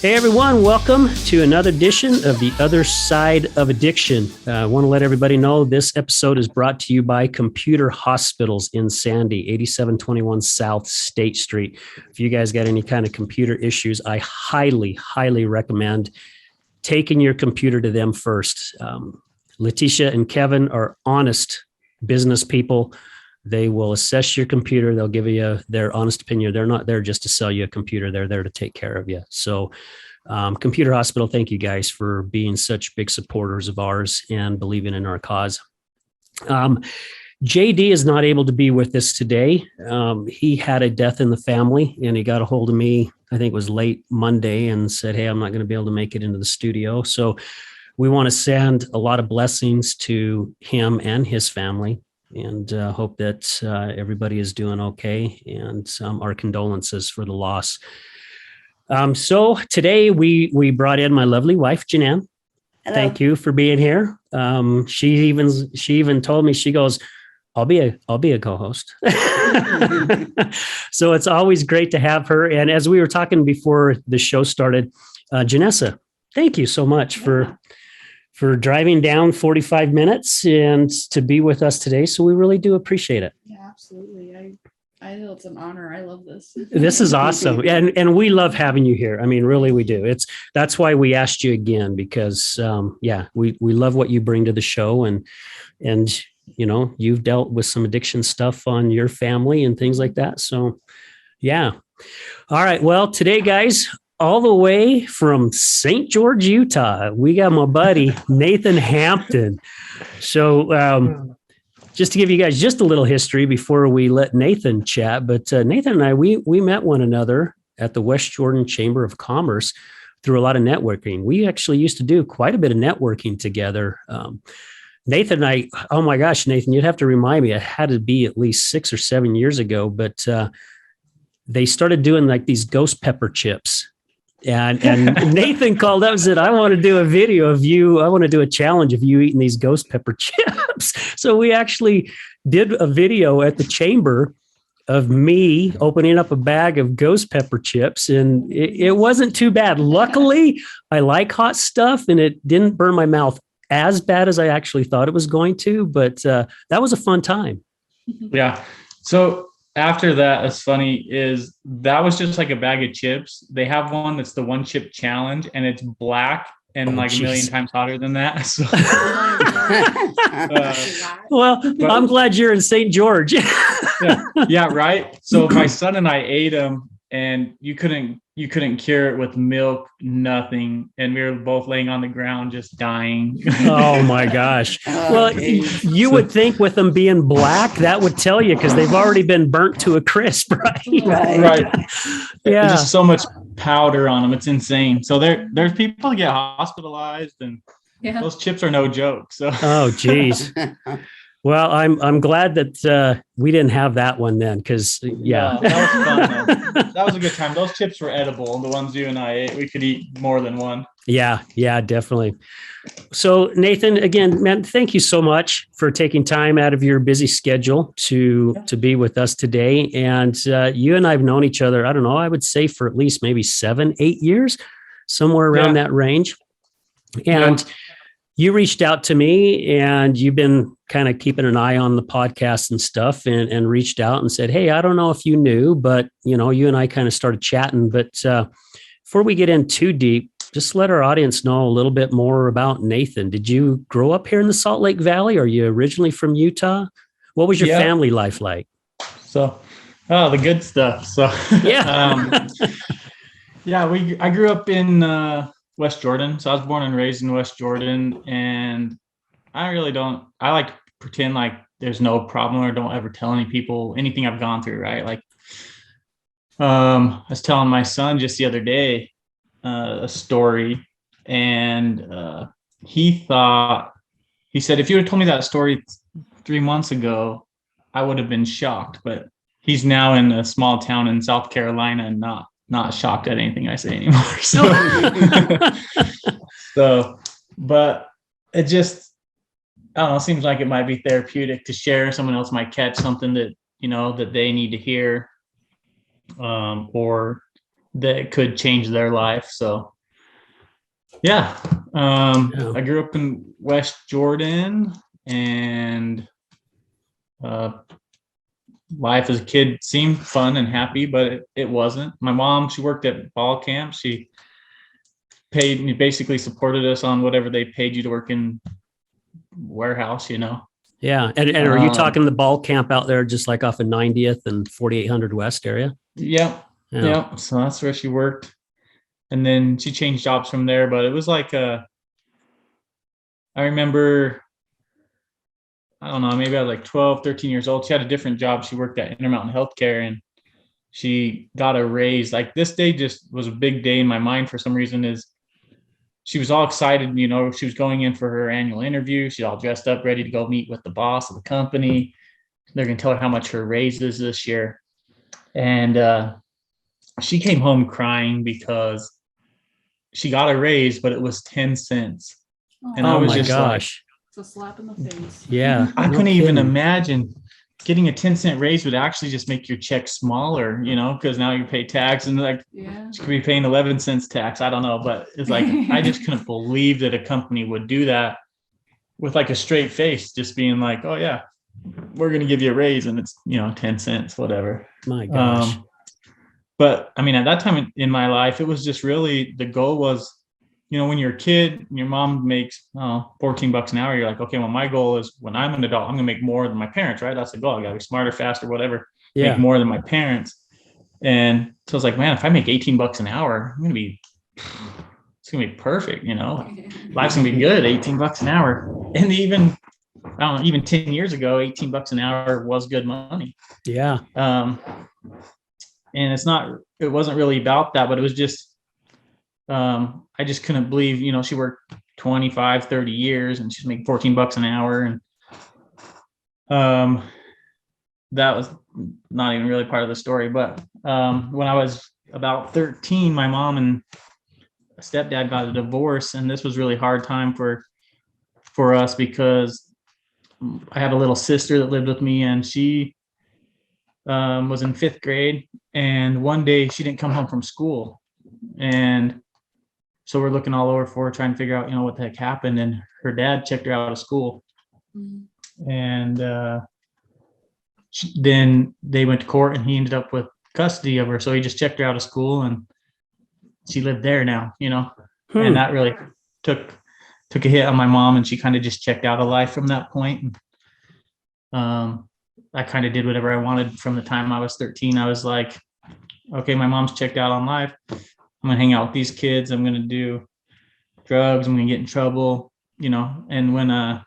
Hey everyone, welcome to another edition of The Other Side of Addiction. I want to let everybody know this episode is brought to you by Computer Hospitals in Sandy, 8721 South State Street. If you guys got any kind of computer issues, I highly recommend taking your computer to them first. Letitia and Kevin are honest business people. They will assess your computer. They'll give you their honest opinion. They're not there just to sell you a computer. They're there to take care of you. So Computer Hospital, thank you guys for being such big supporters of ours and believing in our cause. JD is not able to be with us today. He had a death in the family and he got a hold of me, I think it was late Monday, and said, hey, I'm not going to be able to make it into the studio. So we want to send a lot of blessings to him and his family. And hope that everybody is doing okay, and our condolences for the loss. So today we brought in my lovely wife, Janann. Hello. Thank you for being here. She even told me, she goes, I'll be a co-host. So it's always great to have her. And as we were talking before the show started, Janessa, thank you so much for driving down 45 minutes and to be with us today. So we really do appreciate it. Yeah, absolutely. I know it's an honor. I love this. This is awesome. And we love having you here. I mean, really, we do. That's why we asked you again, because we love what you bring to the show, and you know, you've dealt with some addiction stuff on your family and things like that. So yeah. All right. Well, today, guys, all the way from St. George, Utah, we got my buddy, Nathan Hampton. So just to give you guys just a little history before we let Nathan chat, but Nathan and I, we met one another at the West Jordan Chamber of Commerce through a lot of networking. We actually used to do quite a bit of networking together. Nathan and I, oh my gosh, Nathan, you'd have to remind me, it had to be at least 6 or 7 years ago, but they started doing like these ghost pepper chips. And Nathan called up and said, I want to do a video of you. I want to do a challenge of you eating these ghost pepper chips. So we actually did a video at the chamber of me opening up a bag of ghost pepper chips. And it wasn't too bad. Luckily, I like hot stuff and it didn't burn my mouth as bad as I actually thought it was going to. But that was a fun time. Yeah. So after that, it's funny, is that was just like a bag of chips. They have one that's the one chip challenge, and it's black and a million times hotter than that. So, I'm glad you're in St. George. yeah, right. So my son and I ate them, and you couldn't cure it with milk, nothing. And we were both laying on the ground, just dying. Oh my gosh. Well, you would think with them being black, that would tell you, because they've already been burnt to a crisp, right? Right. Yeah. There's just so much powder on them. It's insane. So there's people get hospitalized, and those chips are no joke. So. Oh, geez. Well, I'm glad that we didn't have that one then, because that was fun. That was a good time. Those chips were edible. The ones you and I ate, we could eat more than one. Yeah, definitely. So Nathan, again, man, thank you so much for taking time out of your busy schedule to be with us today. And you and I have known each other, I don't know, I would say for at least maybe 7-8 years, somewhere around that range. And you reached out to me, and you've been kind of keeping an eye on the podcast and stuff, and reached out and said, hey, I don't know if you knew, but you know, you and I kind of started chatting. But before we get in too deep, just let our audience know a little bit more about Nathan. Did you grow up here in the Salt Lake Valley? Are you originally from Utah? What was your family life like? So, the good stuff. So, I grew up in West Jordan. So I was born and raised in West Jordan, and I like to pretend like there's no problem, or don't ever tell anything I've gone through. Right. Like, I was telling my son just the other day, a story, and he said, if you had told me that story 3 months ago, I would have been shocked, but he's now in a small town in South Carolina and not shocked at anything I say anymore. But it just, I don't know, seems like it might be therapeutic to share. Someone else might catch something that, that they need to hear. Or that could change their life. So yeah. Yeah. I grew up in West Jordan, and life as a kid seemed fun and happy, but it wasn't. My mom, she worked at ball camp. She basically supported us on whatever they paid you to work in warehouse, you know. Yeah. And are you talking the ball camp out there just like off of 90th and 4800 West area? Yep. Yeah. Yep. So that's where she worked. And then she changed jobs from there. But it was like, I remember, I don't know, maybe I was like 12, 13 years old. She had a different job. She worked at Intermountain Healthcare, and she got a raise. Like, this day just was a big day in my mind for some reason. Is she was all excited, you know, she was going in for her annual interview. She's all dressed up, ready to go meet with the boss of the company. They're going to tell her how much her raise is this year. And she came home crying because she got a raise, but it was 10 cents. And I Oh was my just gosh. It's a slap in the face. Yeah. I no couldn't even kidding. imagine getting a 10-cent raise would actually just make your check smaller, you know, because now you pay tax, and like Yeah. she could be paying 11 cents tax. I don't know, but it's like, I just couldn't believe that a company would do that with like a straight face, just being like, oh yeah, we're going to give you a raise, and it's, you know, 10 cents, whatever. My gosh. But I mean, at that time in my life, it was just really, the goal was, you know, when you're a kid and your mom makes $14 an hour, you're like, okay, well, my goal is when I'm an adult, I'm gonna make more than my parents, right? That's the goal. I gotta be smarter, faster, whatever, Yeah. make more than my parents. And so I was like, man, if I make $18 an hour, it's gonna be perfect, you know. Life's gonna be good, $18 an hour. And even, I don't know, even 10 years ago, $18 an hour was good money. Yeah. And it wasn't really about that, but it was just, I just couldn't believe, you know, she worked 25, 30 years and she's making $14 an hour. And that was not even really part of the story. But when I was about 13, my mom and stepdad got a divorce, and this was really hard time for us, because I had a little sister that lived with me, and she was in 5th grade, and one day she didn't come home from school, and so we're looking all over for her, trying to figure out, you know, what the heck happened. And her dad checked her out of school, and then they went to court, and he ended up with custody of her. So he just checked her out of school, and she lived there now, you know. And that really took a hit on my mom, and she kind of just checked out of life from that point. And I kind of did whatever I wanted from the time I was 13. I was like, okay, my mom's checked out on life. I'm gonna hang out with these kids. I'm gonna do drugs. I'm gonna get in trouble, you know. And when I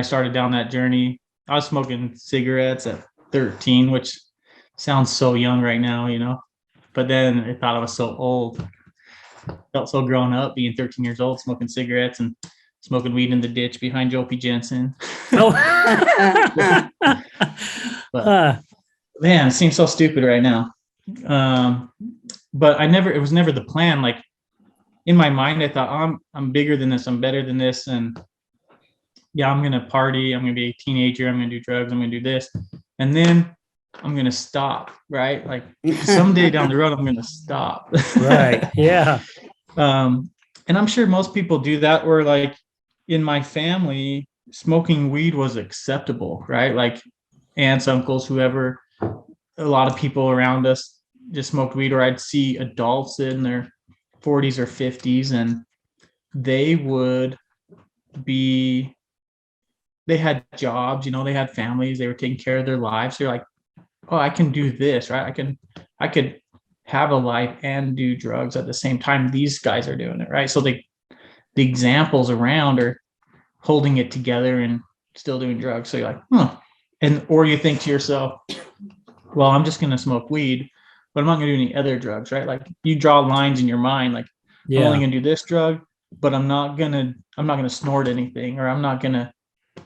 started down that journey, I was smoking cigarettes at 13, which sounds so young right now, you know. But then I thought I was so old. Felt so grown up being 13 years old, smoking cigarettes and smoking weed in the ditch behind Joe P. Jensen. Oh. But man, it seems so stupid right now. But it was never the plan. Like, in my mind, I thought, I'm bigger than this. I'm better than this. And yeah, I'm going to party. I'm going to be a teenager. I'm going to do drugs. I'm going to do this. And then I'm going to stop, right? Like, someday down the road, I'm going to stop. Right. Yeah. And I'm sure most people do that, or like in my family, smoking weed was acceptable, right? Like aunts, uncles, whoever, a lot of people around us just smoked weed. Or I'd see adults in their 40s or 50s, and they had jobs, you know, they had families, they were taking care of their lives. They're like, oh, I can do this, right? I could have a life and do drugs at the same time. These guys are doing it, right? So the examples around are holding it together and still doing drugs. So you're like, huh. Or you think to yourself, well, I'm just going to smoke weed, but I'm not going to do any other drugs, right? Like, you draw lines in your mind, like, I'm only going to do this drug, but I'm not going to snort anything, or I'm not going to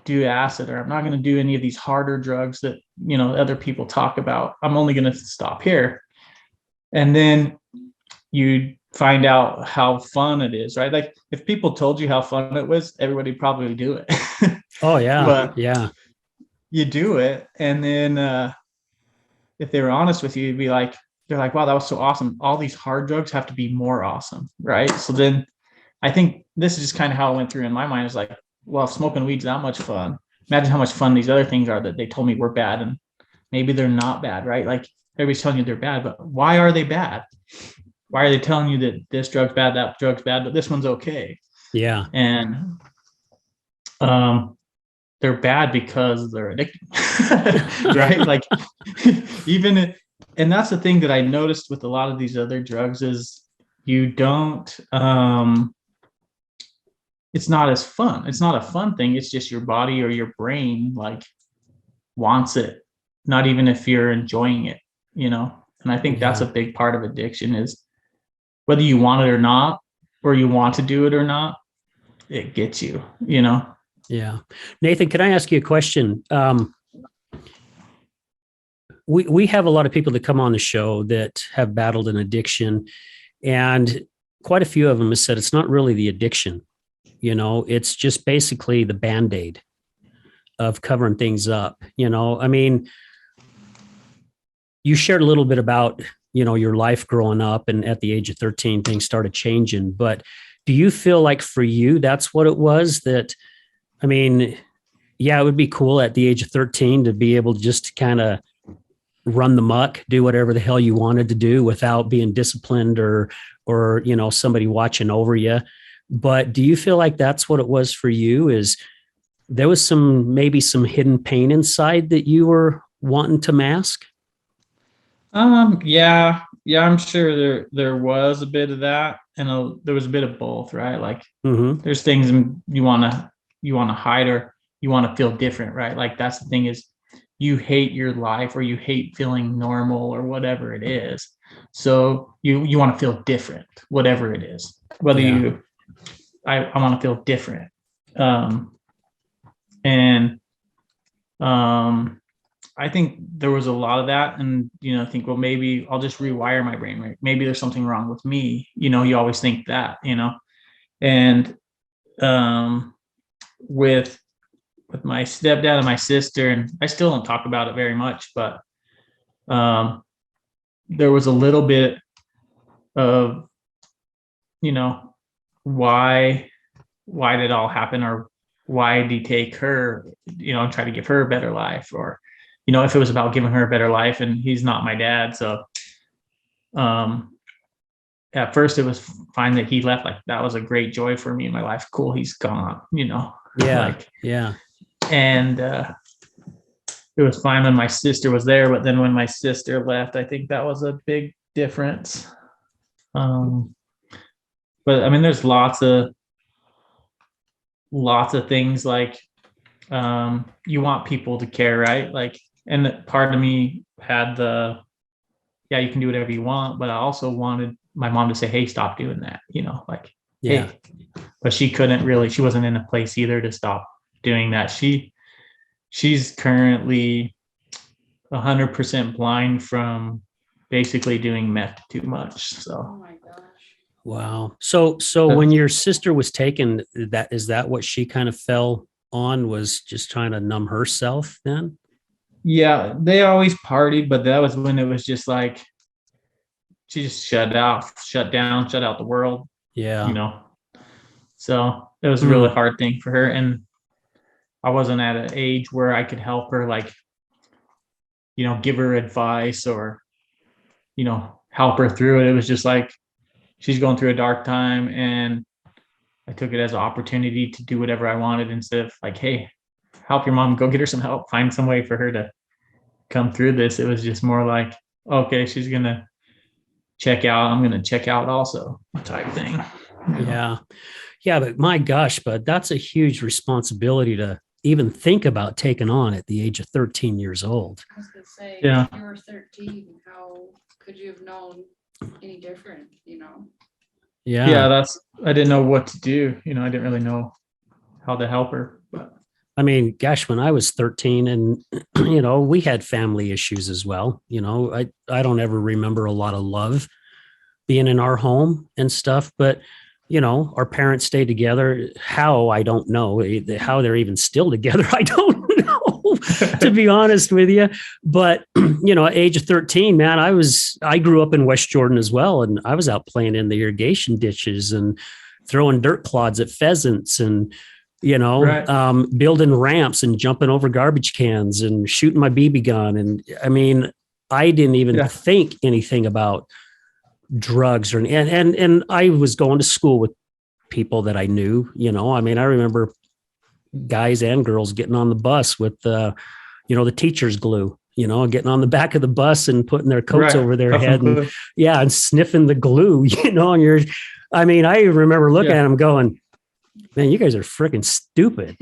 do acid, or I'm not going to do any of these harder drugs that, you know, other people talk about. I'm only going to stop here. And then you find out how fun it is, right? Like, if people told you how fun it was, everybody would probably do it. Oh yeah. But yeah. You do it, and then if they were honest with you, you'd be like, they're like, wow, that was so awesome. All these hard drugs have to be more awesome, right? So then I think this is just kind of how it went through in my mind. It's like, well, if smoking weed's that much fun, imagine how much fun these other things are that they told me were bad, and maybe they're not bad, right? Like everybody's telling you they're bad, but why are they bad? Why are they telling you that this drug's bad, that drug's bad, but this one's okay? Yeah. And they're bad because they're addicted, right? Like and that's the thing that I noticed with a lot of these other drugs is you don't, it's not as fun. It's not a fun thing. It's just your body or your brain like wants it, not even if you're enjoying it, And I think that's a big part of addiction is whether you want it or not, or you want to do it or not, it gets you, Yeah. Nathan, can I ask you a question? We have a lot of people that come on the show that have battled an addiction, and quite a few of them have said it's not really the addiction. It's just basically the Band-Aid of covering things up. I mean, you shared a little bit about, your life growing up, and at the age of 13, things started changing. But do you feel like for you, that's what it was? That, I mean, yeah, it would be cool at the age of 13 to be able just to kind of run the muck, do whatever the hell you wanted to do without being disciplined or somebody watching over you. But do you feel like that's what it was for you? Is there was maybe some hidden pain inside that you were wanting to mask? Yeah, I'm sure there was a bit of that, and there was a bit of both, right? Like there's things you want to hide, or you want to feel different, right? Like that's the thing is you hate your life, or you hate feeling normal, or whatever it is. So you want to feel different, whatever it is, whether I want to feel different. I think there was a lot of that, and I think, well, maybe I'll just rewire my brain, right? Maybe there's something wrong with me. You always think that, and with my stepdad and my sister, and I still don't talk about it very much, but there was a little bit of, why did it all happen, or why did he take her, and try to give her a better life, or if it was about giving her a better life, and he's not my dad. So at first it was fine that he left. Like that was a great joy for me in my life. Cool, he's gone, And it was fine when my sister was there, but then when my sister left, I think that was a big difference. But I mean, there's lots of things like you want people to care, right? Like, and part of me had you can do whatever you want, but I also wanted my mom to say, hey, stop doing that, hey. But she couldn't really, she wasn't in a place either to stop doing that. She's currently 100% blind from basically doing meth too much. So. Oh my gosh. Wow. So when your sister was taken, is that what she kind of fell on, was just trying to numb herself then? Yeah, they always partied, but that was when it was just like she just shut down, shut out the world. Yeah. So it was a really hard thing for her, and I wasn't at an age where I could help her, like, give her advice or, help her through it. It was just like she's going through a dark time, and I took it as an opportunity to do whatever I wanted instead of like, hey, help your mom, go get her some help, find some way for her to come through this. It was just more like, okay, she's going to check out, I'm going to check out also type thing. Yeah. Yeah. But my gosh, but that's a huge responsibility to even think about taking on at the age of 13 years old. I was going to say, Yeah. You were 13. How could you have known any different, Yeah. I didn't know what to do. I didn't really know how to help her. But I mean, gosh, when I was 13 and, we had family issues as well. I don't ever remember a lot of love being in our home and stuff, but, our parents stayed together. How, I don't know. How they're even still together, I don't know, to be honest with you. But, at age of 13, man, I grew up in West Jordan as well. And I was out playing in the irrigation ditches and throwing dirt clods at pheasants and, Right. building ramps and jumping over garbage cans and shooting my BB gun. And I mean, I didn't even Yeah. think anything about drugs and I was going to school with people that I knew, I mean, I remember guys and girls getting on the bus with the teacher's glue, getting on the back of the bus and putting their coats Right. over their Puff head and and glue. and sniffing the glue, and I remember looking Yeah. at them going, man, you guys are freaking stupid.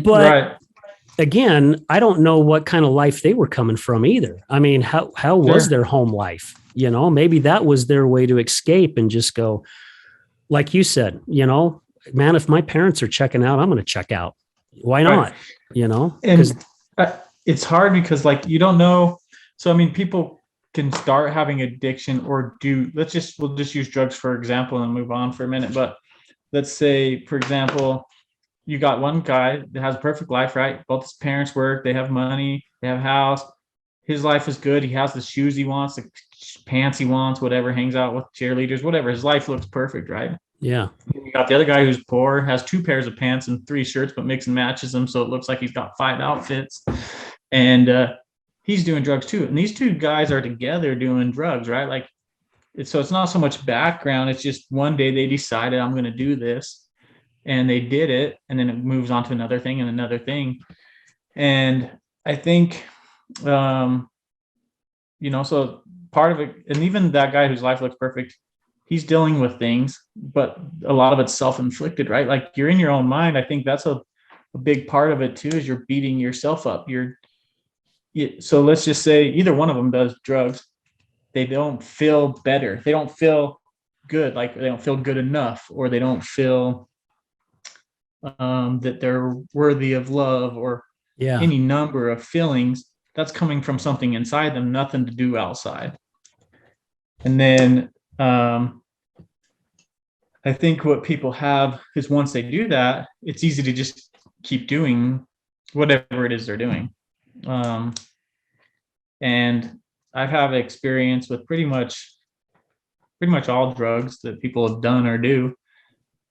But Right. again, I don't know what kind of life they were coming from either. I mean, how was Sure. their home life? Maybe that was their way to escape and just go, like you said, man, if my parents are checking out, I'm going to check out. Why not? And Because it's hard because like you don't know. So I mean, people can start having addiction or we'll just use drugs for example and move on for a minute. But let's say, for example, you got one guy that has a perfect life, right? Both his parents work, they have money, they have a house. His life is good. He has the shoes he wants, the pants he wants, whatever, hangs out with cheerleaders, whatever. His life looks perfect, right? yeah, You got the other guy who's poor, has 2 pairs of pants and 3 shirts, but mix and matches them. So it looks like he's got 5 outfits. And he's doing drugs too. And these 2 guys are together doing drugs, right? Like, so it's not so much background. It's just one day they decided I'm going to do this and they did it. And then it moves on to another thing and another thing. And I think, so part of it, and even that guy whose life looks perfect, he's dealing with things, but a lot of it's self-inflicted, right? Like you're in your own mind. I think that's a big part of it too, is you're beating yourself up. So let's just say either one of them does drugs. They don't feel better. They don't feel good. Like they don't feel good enough, or they don't feel that they're worthy of love, or yeah, any number of feelings that's coming from something inside them, nothing to do outside. And then I think what people have is once they do that, it's easy to just keep doing whatever it is they're doing. And I've had experience with pretty much all drugs that people have done or do,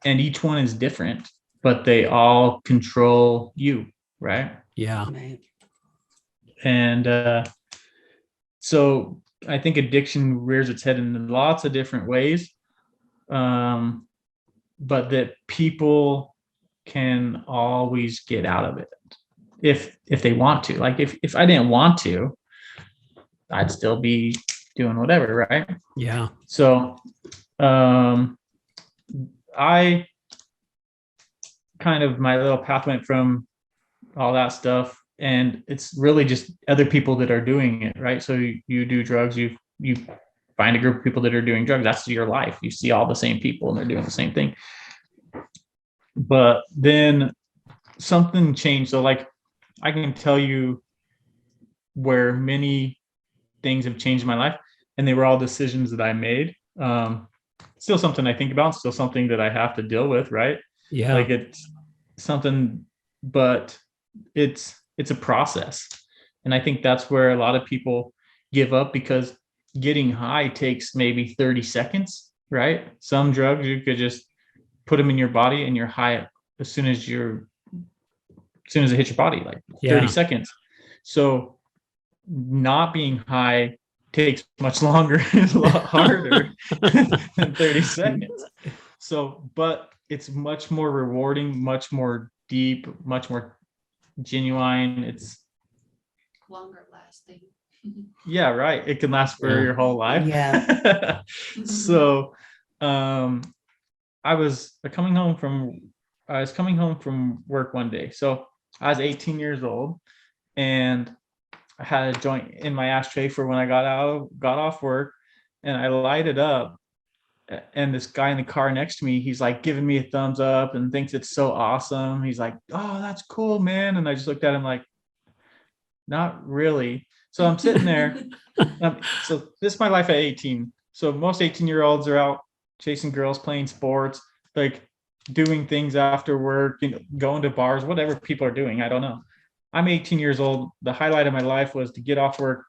and each one is different, but they all control you, right? yeah, And so I think addiction rears its head in lots of different ways, but that people can always get out of it if they want to. Like if I didn't want to, I'd still be doing whatever, right? yeah, So I kind of, my little path went from all that stuff, and it's really just other people that are doing it, right? So you do drugs, you find a group of people that are doing drugs. That's your life. You see all the same people and they're doing the same thing. But then something changed. So like I can tell you where many things have changed my life, and they were all decisions that I made. Still something I think about, still something that I have to deal with, right? yeah, Like it's something, but it's a process. And I think that's where a lot of people give up, because getting high takes maybe 30 seconds, right? Some drugs you could just put them in your body and you're high as soon as it hits your body, like 30 yeah, seconds. So not being high takes much longer and a lot harder than 30 seconds. So, but it's much more rewarding, much more deep, much more genuine. It's Longer lasting. yeah, right. It can last for Yeah. your whole life. Yeah. So I was coming home from work one day. So I was 18 years old, and I had a joint in my ashtray for when I got off work, and I lighted up, and this guy in the car next to me, he's like giving me a thumbs up and thinks it's so awesome. He's like, "Oh, that's cool, man." And I just looked at him like, not really. So I'm sitting there. So this is my life at 18. So most 18-year-olds are out chasing girls, playing sports, like doing things after work, going to bars, whatever people are doing. I don't know. I'm 18 years old. The highlight of my life was to get off work,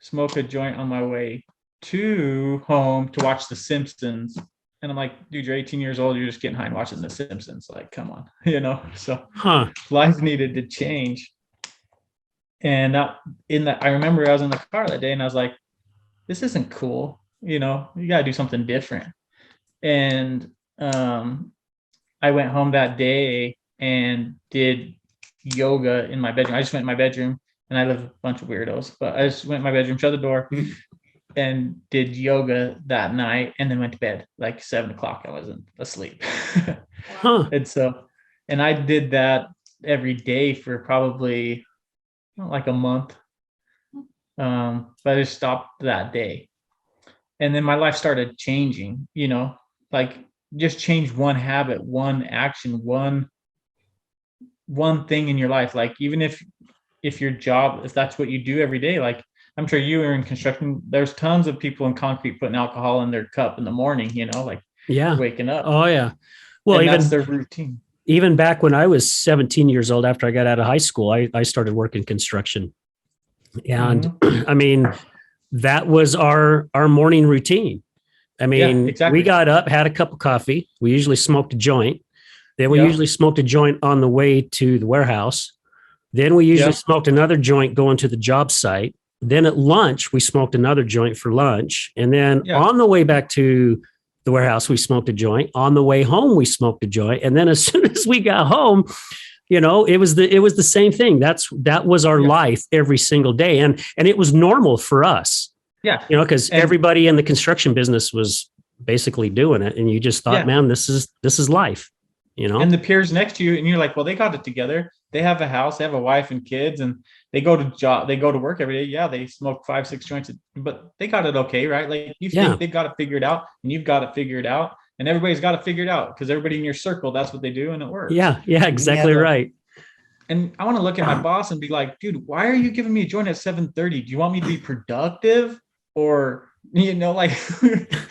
smoke a joint on my way to home to watch The Simpsons. And I'm like, dude, you're 18 years old. You're just getting high and watching The Simpsons. Like, come on, So Huh. life needed to change. And I remember I was in the car that day and I was like, this isn't cool. You got to do something different. And I went home that day and did yoga in my bedroom. I just went in my bedroom, and I live with a bunch of weirdos, but I just went in my bedroom, shut the door, and did yoga that night, and then went to bed like 7 o'clock. I wasn't asleep. Huh. And I did that every day for probably like a month. But I just stopped that day. And then my life started changing, like just change one habit, one action, one thing in your life. Like even if your job, if that's what you do every day, like I'm sure you are in construction, there's tons of people in concrete putting alcohol in their cup in the morning, like Yeah. waking up. Oh yeah. Well, and even that's their routine. Even back when I was 17 years old, after I got out of high school, I started working construction. And I mean, that was our morning routine. I mean, exactly. We got up, had a cup of coffee. We usually smoked a joint. Then we usually smoked a joint on the way to the warehouse. Then we usually smoked another joint going to the job site. Then at lunch, we smoked another joint for lunch. And then on the way back to the warehouse, we smoked a joint. On the way home, we smoked a joint. And then as soon as we got home, it was the same thing. That was our life every single day. And it was normal for us. Yeah. Because everybody in the construction business was basically doing it. And you just thought, man, this is life, And the peers next to you, and you're like, well, they got it together. They have a house, they have a wife and kids, and they go to work every day. Yeah, they smoke 5-6 joints, but they got it okay, right? Like you think they've got it figured out, and you've got it figured out, and everybody's got it figured out because everybody in your circle, that's what they do, and it works. Yeah, exactly right. And I want to look at my boss and be like, dude, why are you giving me a joint at 7:30? Do you want me to be productive? Or, like,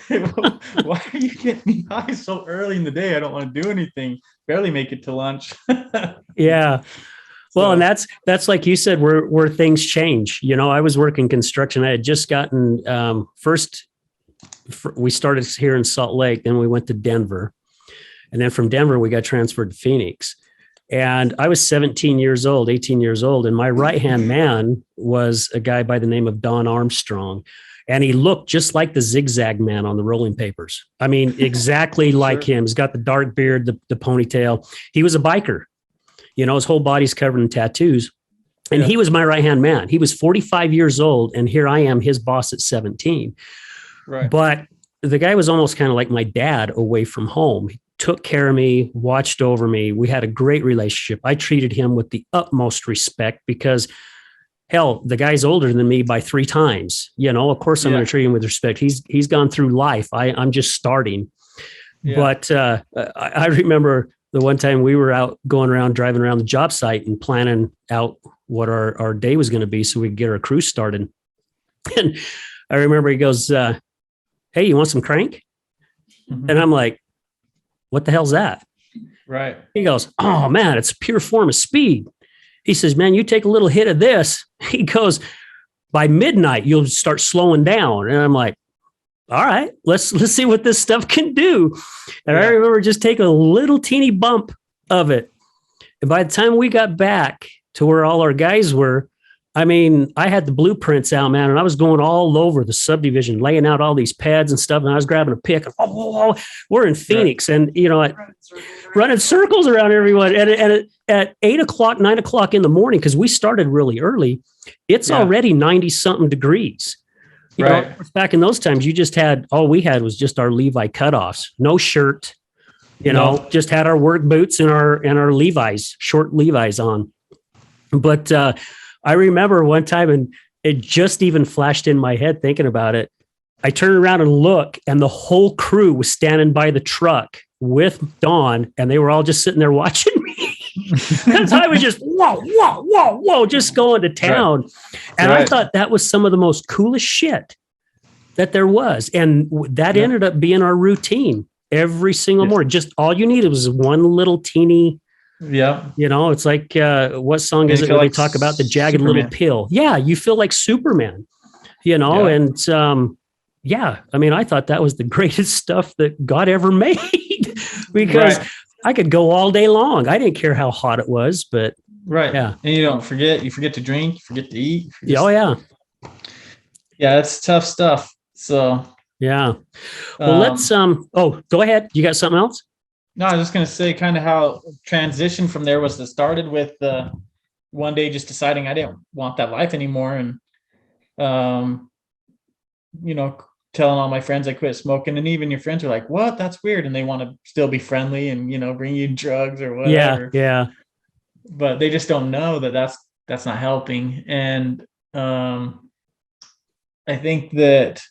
why are you getting me high so early in the day? I don't want to do anything, barely make it to lunch. Yeah. Well, and that's like you said, where things change. I was working construction. I had just gotten, we started here in Salt Lake, then we went to Denver. And then from Denver, we got transferred to Phoenix. And I was 18 years old, and my right-hand man was a guy by the name of Don Armstrong. And he looked just like the Zigzag Man on the Rolling Papers. I mean, exactly like him. He's got the dark beard, the ponytail. He was a biker. His whole body's covered in tattoos. And he was my right-hand man. He was 45 years old, and here I am, his boss at 17. Right. But the guy was almost kind of like my dad away from home. He took care of me, watched over me. We had a great relationship. I treated him with the utmost respect because hell, the guy's older than me by 3 times. Of course I'm going to treat him with respect. He's gone through life. I'm just starting. Yeah. But I remember the one time we were out driving around the job site and planning out what our day was going to be so we could get our crew started. And I remember he goes, hey, you want some crank? Mm-hmm. And I'm like, what the hell's that? Right. He goes, oh man, it's a pure form of speed. He says, man, you take a little hit of this. He goes, by midnight, you'll start slowing down. And I'm like, all right, let's see what this stuff can do. And I remember just taking a little teeny bump of it. And by the time we got back to where all our guys were, I mean, I had the blueprints out, man, and I was going all over the subdivision, laying out all these pads and stuff. And I was grabbing a pick. And, we're in Phoenix, and running circles around everyone. And at 8 o'clock, 9 o'clock in the morning, because we started really early, it's already 90 something degrees. Back in those times, all we had was just our Levi cutoffs, no shirt, just had our work boots and our Levi's, short Levi's on. But I remember one time, and it just even flashed in my head thinking about it. I turned around and look, and the whole crew was standing by the truck with Dawn, and they were all just sitting there watching me. Because I was just, whoa, just going to town. Right. And I thought that was some of the most coolest shit that there was. And that ended up being our routine every single morning. Just all you needed was one little teeny Yeah. You know, it's like, what song And is you it feel where they like talk about the jagged little Superman. pill? Yeah, you feel like Superman, you know, Yeah. and yeah, I mean, I thought that was the greatest stuff that God ever made because Right. I could go all day long. I didn't care how hot it was, but Right. yeah. And you forget to drink, you forget to eat. Yeah, oh yeah. Yeah, it's tough stuff. So, Yeah. Well, um, let's oh, go ahead. You got something else? no, I was just going to say kind of how transition from there was. That started with one day just deciding I didn't want that life anymore. And, um, you know, telling all my friends I quit smoking. And even your friends are like, what? That's weird. And they want to still be friendly and, bring you drugs or Yeah, whatever. yeah. But they just don't know that that's not helping. And I think that,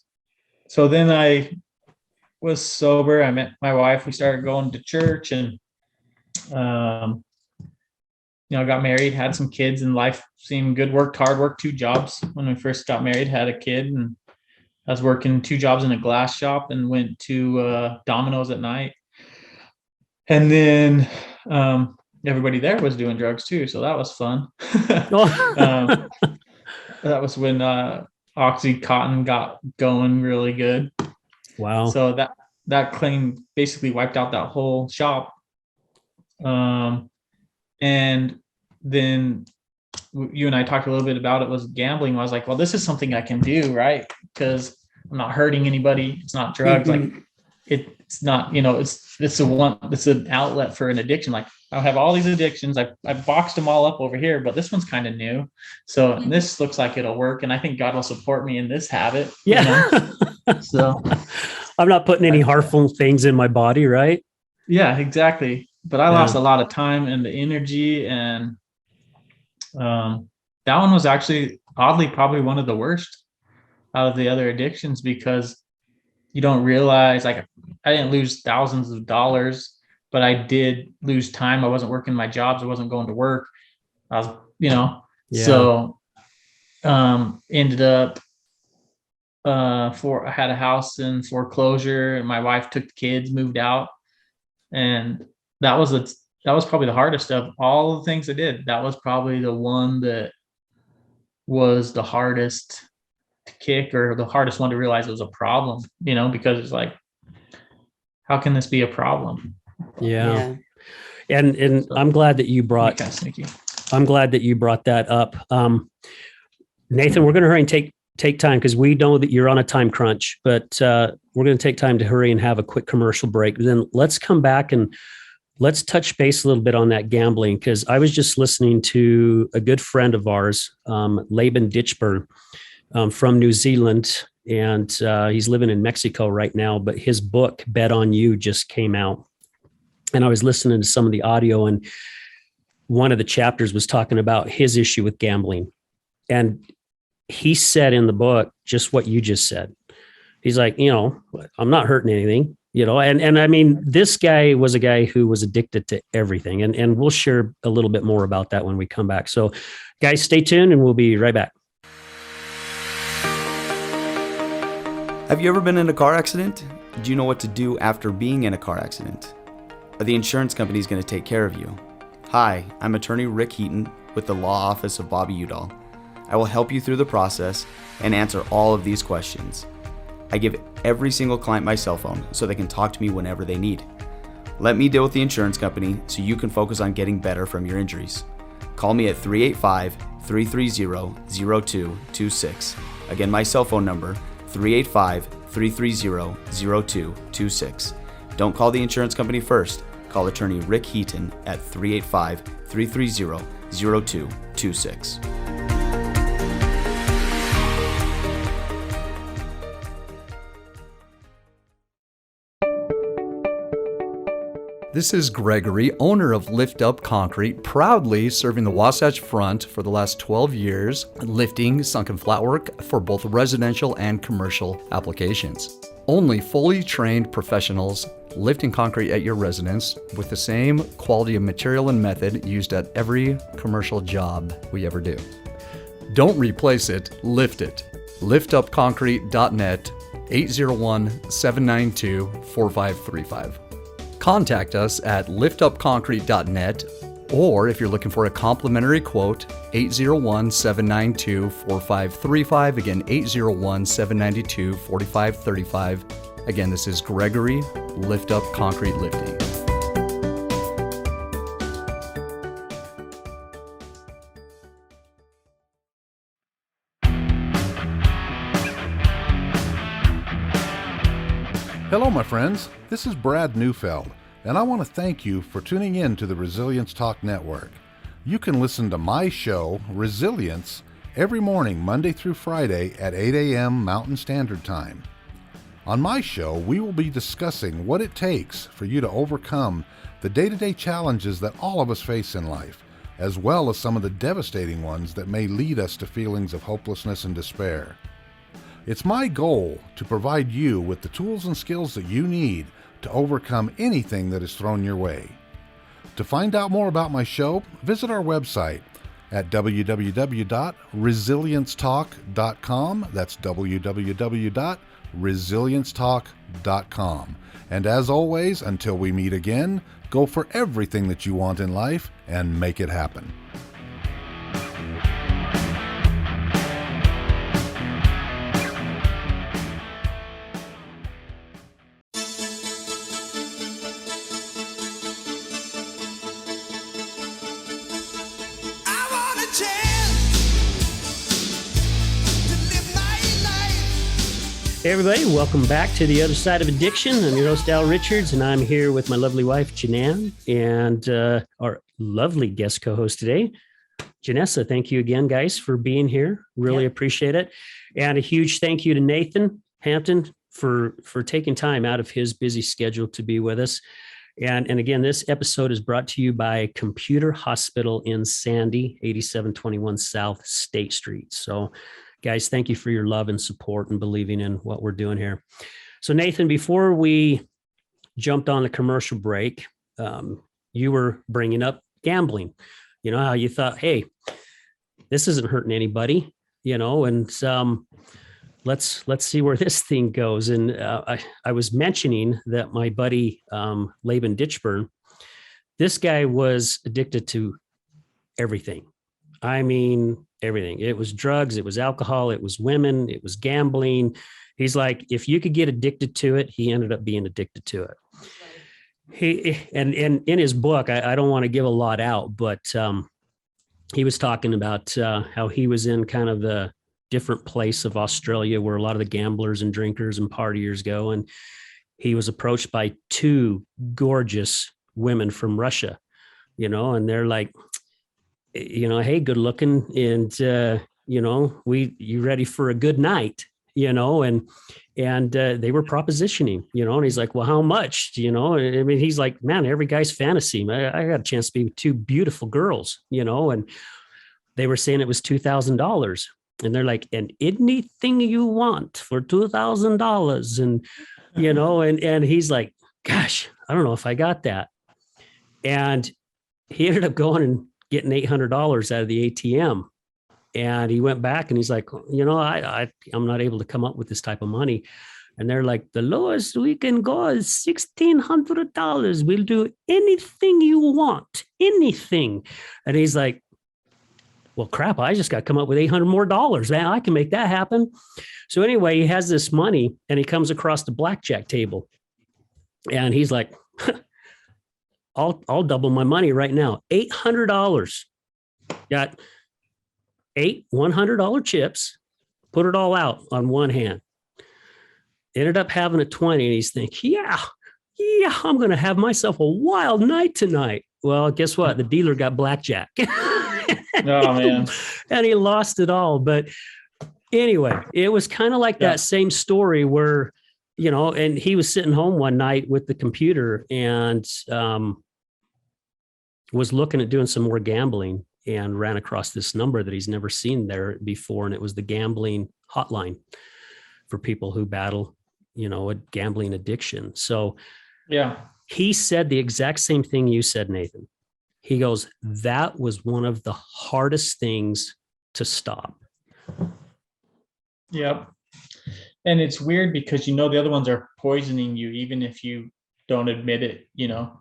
so then I was sober. I met my wife. We started going to church and, um, got married, had some kids, and life seemed good. Worked hard, worked 2 jobs when we first got married, had a kid, and I was working 2 jobs in a glass shop and went to Domino's at night. And then everybody there was doing drugs too. So that was fun. Oh. That was when Oxycontin got going really good. Wow. So that claim basically wiped out that whole shop. And then you and I talked a little bit about it, was gambling. I was like, well, this is something I can do, right? Because I'm not hurting anybody. It's not drugs. Mm-hmm. Like it's not, it's an outlet for an addiction. Like I have all these addictions. I boxed them all up over here, but this one's kind of new. So this looks like it'll work. And I think God will support me in this habit. Yeah. So I'm not putting any harmful things in my body, right? yeah, exactly. But I lost a lot of time and the energy, and that one was actually oddly probably one of the worst out of the other addictions, because you don't realize, like, I didn't lose thousands of dollars, but I did lose time. I wasn't working my jobs. I wasn't going to work. I was, so ended up I had a house in foreclosure, and my wife took the kids, moved out, and that was probably the hardest of all the things I did. That was probably the one that was the hardest to kick, or the hardest one to realize it was a problem, because it's like, how can this be a problem? Yeah. And I'm glad that you brought kind of sneaky. I'm glad that you brought that up. Nathan, we're going to hurry and take time, because we know that you're on a time crunch, but we're going to take time to hurry and have a quick commercial break. Then let's come back and let's touch base a little bit on that gambling, because I was just listening to a good friend of ours, Laban Ditchburn, from New Zealand, and he's living in Mexico right now, but his book, Bet on You, just came out. And I was listening to some of the audio, and one of the chapters was talking about his issue with gambling. And he said in the book just what you just said. He's like, I'm not hurting anything, and I mean, this guy was a guy who was addicted to everything. And we'll share a little bit more about that when we come back. So guys, stay tuned and we'll be right back. Have you ever been in a car accident? Do you know what to do after being in a car accident? Are the insurance companies going to take care of you? Hi, I'm attorney Rick Heaton with the Law Office of Bobby Udall. I will help you through the process and answer all of these questions. I give every single client my cell phone so they can talk to me whenever they need. Let me deal with the insurance company so you can focus on getting better from your injuries. Call me at 385-330-0226. Again, my cell phone number, 385-330-0226. Don't call the insurance company first. Call attorney Rick Heaton at 385-330-0226. This is Gregory, owner of Lift Up Concrete, proudly serving the Wasatch Front for the last 12 years, lifting sunken flatwork for both residential and commercial applications. Only fully trained professionals lifting concrete at your residence with the same quality of material and method used at every commercial job we ever do. Don't replace it, lift it. liftupconcrete.net, 801-792-4535. Contact us at liftupconcrete.net Or if you're looking for a complimentary quote, 801-792-4535. Again, 801-792-4535. Again, this is Gregory, Lift Up Concrete Lifting. Hello, my friends. This is Brad Neufeld, and I want to thank you for tuning in to the Resilience Talk Network. You can listen to my show, Resilience, every morning, Monday through Friday at 8 a.m. Mountain Standard Time. On my show, we will be discussing what it takes for you to overcome the day-to-day challenges that all of us face in life, as well as some of the devastating ones that may lead us to feelings of hopelessness and despair. It's my goal to provide you with the tools and skills that you need to overcome anything that is thrown your way. To find out more about my show, visit our website at www.resiliencetalk.com. That's www.resiliencetalk.com. And as always, until we meet again, go for everything that you want in life and make it happen. Hey everybody, welcome back to The Other Side of Addiction. I'm your host, Al Richards, and I'm here with my lovely wife, Janan, and our lovely guest co-host today, Janessa. Thank you again, guys, for being here. Really appreciate it. And a huge thank you to Nathan Hampton for taking time out of his busy schedule to be with us. And again, this episode is brought to you by Computer Hospital in Sandy, 8721 South State Street. So guys, thank you for your love and support and believing in what we're doing here. So Nathan, before we jumped on the commercial break, you were bringing up gambling. You know, how you thought, hey, this isn't hurting anybody, you know, and let's see where this thing goes. And I was mentioning that my buddy, Laban Ditchburn, this guy was addicted to everything. I mean, everything. It was drugs, it was alcohol, it was women, it was gambling. He's like, if you could get addicted to it, he ended up being addicted to it. He and in his book, I don't want to give a lot out, but he was talking about how he was in kind of the different place of Australia where a lot of the gamblers and drinkers and partiers go. And he was approached by two gorgeous women from Russia, you know, and they're like, you know, hey, good looking. And, you know, you ready for a good night, you know, and they were propositioning, you know, and he's like, well, how much, you know? I mean, he's like, man, every guy's fantasy. I got a chance to be with two beautiful girls, you know, and they were saying it was $2,000. And they're like, and anything you want for $2,000. And, you know, and he's like, gosh, I don't know if I got that. And he ended up going and getting $800 out of the ATM. And he went back and he's like, you know, I'm not able to come up with this type of money. And they're like, the lowest we can go is $1,600. We'll do anything you want, anything. And he's like, well, crap, I just got to come up with $800 more. Man, I can make that happen. So anyway, he has this money and he comes across the blackjack table and he's like, I'll double my money right now. $800. Got 8 $100 chips, put it all out on one hand. Ended up having a 20 and he's thinking, yeah, I'm going to have myself a wild night tonight. Well, guess what? The dealer got blackjack. Oh, man. And he lost it all. But anyway, it was kind of like that same story where, you know, and he was sitting home one night with the computer and was looking at doing some more gambling and ran across this number that he's never seen there before. And it was the gambling hotline for people who battle, you know, a gambling addiction. So he said the exact same thing you said, Nathan. He goes, that was one of the hardest things to stop. Yep. And it's weird because, you know, the other ones are poisoning you, even if you don't admit it, you know,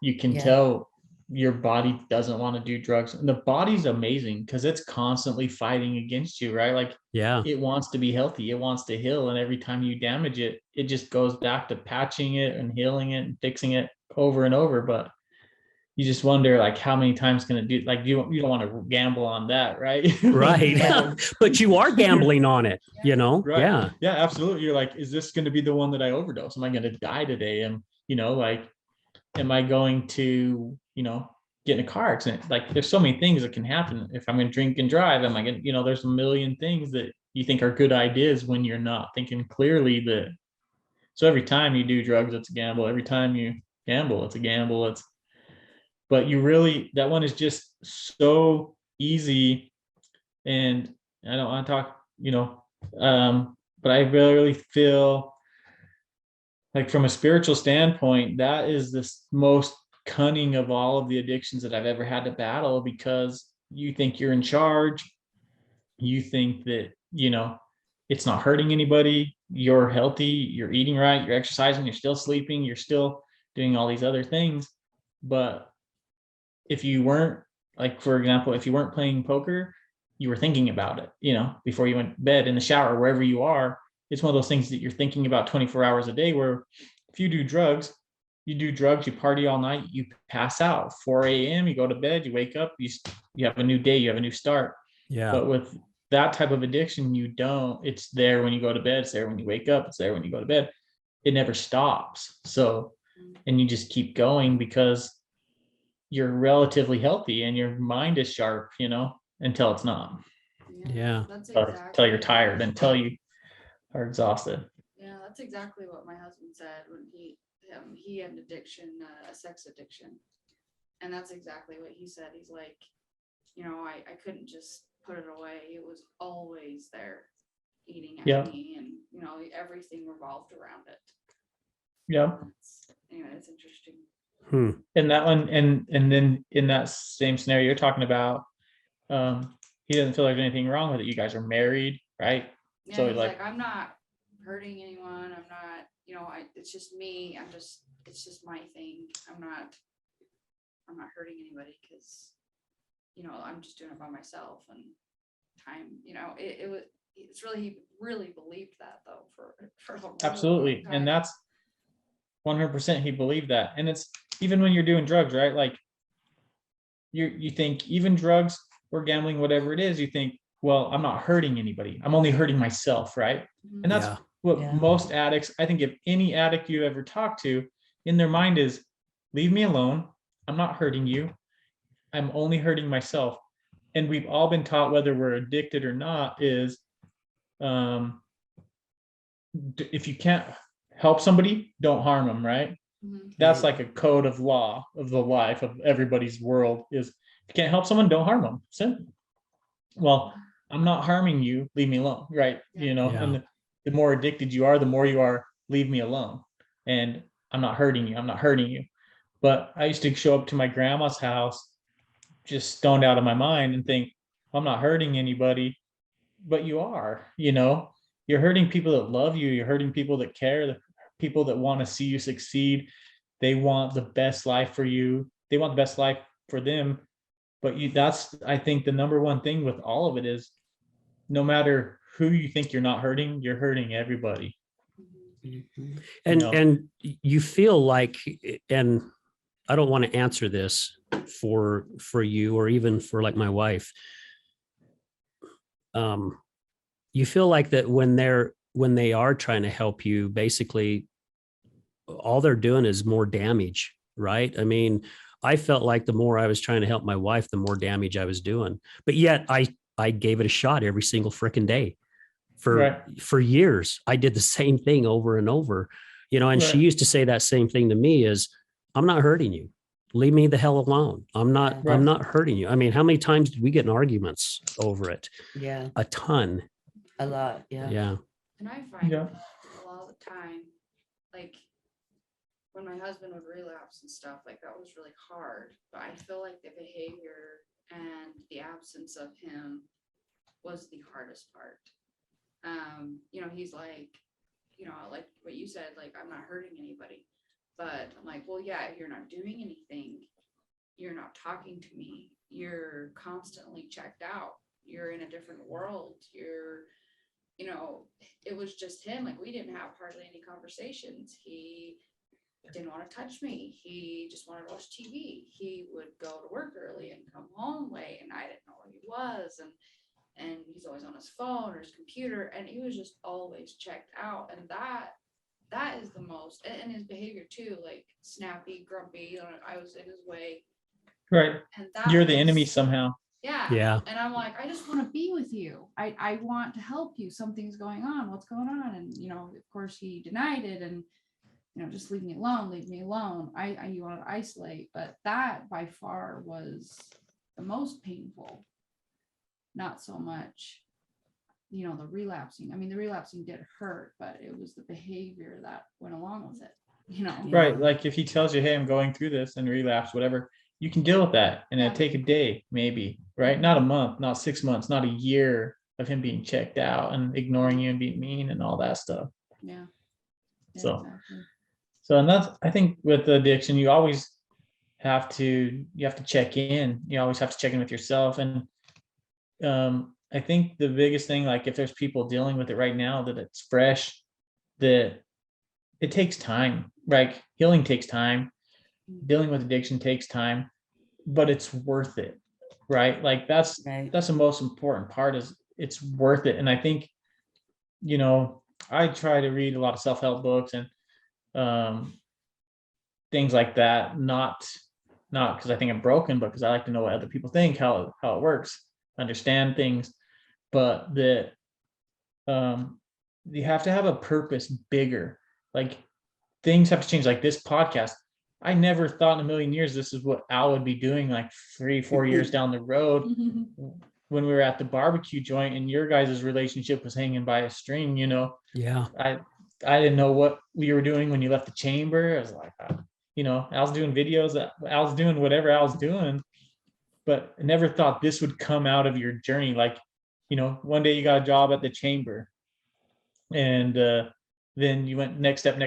you can tell your body doesn't want to do drugs. And the body's amazing because it's constantly fighting against you, right? Like Yeah. it wants to be healthy, it wants to heal. And every time you damage it, it just goes back to patching it and healing it and fixing it over and over. But you just wonder like how many times can it do, like you don't want to gamble on that, right? Right. Yeah. But you are gambling on it, you know? Right. Yeah. Yeah, absolutely. You're like, is this going to be the one that I overdose? Am I going to die today? And like, am I going to, get in a car accident? Like, there's so many things that can happen. If I'm going to drink and drive, am I going to, there's a million things that you think are good ideas when you're not thinking clearly that. So every time you do drugs, it's a gamble. Every time you gamble, it's a gamble. But you really, that one is just so easy. And I don't want to talk, but I really feel like from a spiritual standpoint, that is the most cunning of all of the addictions that I've ever had to battle, because you think you're in charge. You think that, it's not hurting anybody. You're healthy, you're eating right, you're exercising, you're still sleeping, you're still doing all these other things. But if you weren't, like, for example, if you weren't playing poker, you were thinking about it, before you went to bed, in the shower, wherever you are. It's one of those things that you're thinking about 24 hours a day, where if you do drugs, you party all night, you pass out 4 a.m., you go to bed, you wake up, you have a new day, you have a new start. Yeah. But with that type of addiction, you don't. It's there when you go to bed, it's there when you wake up, it's there when you go to bed. It never stops. So, and you just keep going because you're relatively healthy and your mind is sharp, until it's not. Yeah. That's Until you're tired, until you are exhausted. Yeah, that's exactly what my husband said when he had an addiction, a sex addiction. And that's exactly what he said. He's like, I couldn't just put it away. It was always there, eating at me, and everything revolved around it. Yeah. Anyway, it's interesting. And that one, and then in that same scenario you're talking about, he doesn't feel like anything wrong with it. You guys are married, right? Yeah, So he's like, I'm not hurting anyone. I'm not, it's just me. It's just my thing. I'm not hurting anybody because, I'm just doing it by myself, and time, it's really, he really believed that though for a really absolutely. long time. And that's 100%, he believed that. And it's even when you're doing drugs, right? Like you think even drugs or gambling, whatever it is, you think, well, I'm not hurting anybody, I'm only hurting myself, right? And that's what most addicts, I think, if any addict you ever talk to, in their mind is, leave me alone, I'm not hurting you, I'm only hurting myself. And we've all been taught, whether we're addicted or not, is if you can't help somebody, don't harm them, right? That's like a code of law of the life of everybody's world, is if you can't help someone, don't harm them. Simple. Well, I'm not harming you, leave me alone, right? And the more addicted you are, the more you are, leave me alone. And I'm not hurting you. But I used to show up to my grandma's house just stoned out of my mind and think, I'm not hurting anybody. But you are, you're hurting people that love you, you're hurting people that care, the people that want to see you succeed. They want the best life for you, they want the best life for them. But that's, I think, the number one thing with all of it is, no matter who you think you're not hurting, you're hurting everybody. And you feel like, and I don't want to answer this for you or even for like my wife. You feel like that when they are trying to help you, basically all they're doing is more damage, right? I mean, I felt like the more I was trying to help my wife, the more damage I was doing. But yet I gave it a shot every single freaking day for years. I did the same thing over and over, and she used to say that same thing to me is, I'm not hurting you. Leave me the hell alone. I'm not hurting you. I mean, how many times did we get in arguments over it? Yeah. A ton. A lot. Yeah. Yeah. And I find a lot of the time, like when my husband would relapse and stuff, like that was really hard. But I feel like the behavior and the absence of him was the hardest part. He's like, like what you said, like, I'm not hurting anybody. But I'm like, well, yeah, if you're not doing anything, you're not talking to me. You're constantly checked out. You're in a different world. It was just him. Like, we didn't have hardly any conversations. He didn't want to touch me. He just wanted to watch TV. He would go to work early and come home late, and I didn't know where he was. And he's always on his phone or his computer, and he was just always checked out. And that is the most, and his behavior too, like snappy, grumpy. I was in his way. Right. And that You're the was- enemy somehow. Yeah. Yeah. And I'm like, I just want to be with you. I want to help you. Something's going on. What's going on? And, of course he denied it and, just leave me alone, leave me alone. You want to isolate, but that by far was the most painful. Not so much, the relapsing. I mean, the relapsing did hurt, but it was the behavior that went along with it, Right. Like if he tells you, hey, I'm going through this and relapse, whatever, you can deal with that. And it'll take a day, maybe, right? Not a month, not 6 months, not a year of him being checked out and ignoring you and being mean and all that stuff. Yeah. So, exactly. and that's, I think with the addiction, you have to check in. You always have to check in with yourself. And I think the biggest thing, like if there's people dealing with it right now, that it's fresh, that it takes time, right? Healing takes time. Dealing with addiction takes time, but it's worth it, right? Like that's the most important part, is it's worth it. And I think, I try to read a lot of self-help books and things like that, not because I think I'm broken, but because I like to know what other people think, how it works, understand things, but that you have to have a purpose bigger. Like things have to change. Like this podcast, I never thought in a million years this is what Al would be doing like 3-4 years down the road when we were at the barbecue joint and your guys' relationship was hanging by a string, Yeah. I didn't know what we were doing when you left the chamber. I was like, Al's doing videos, Al's doing whatever Al's doing, but I never thought this would come out of your journey. Like, one day you got a job at the chamber and then you went next step.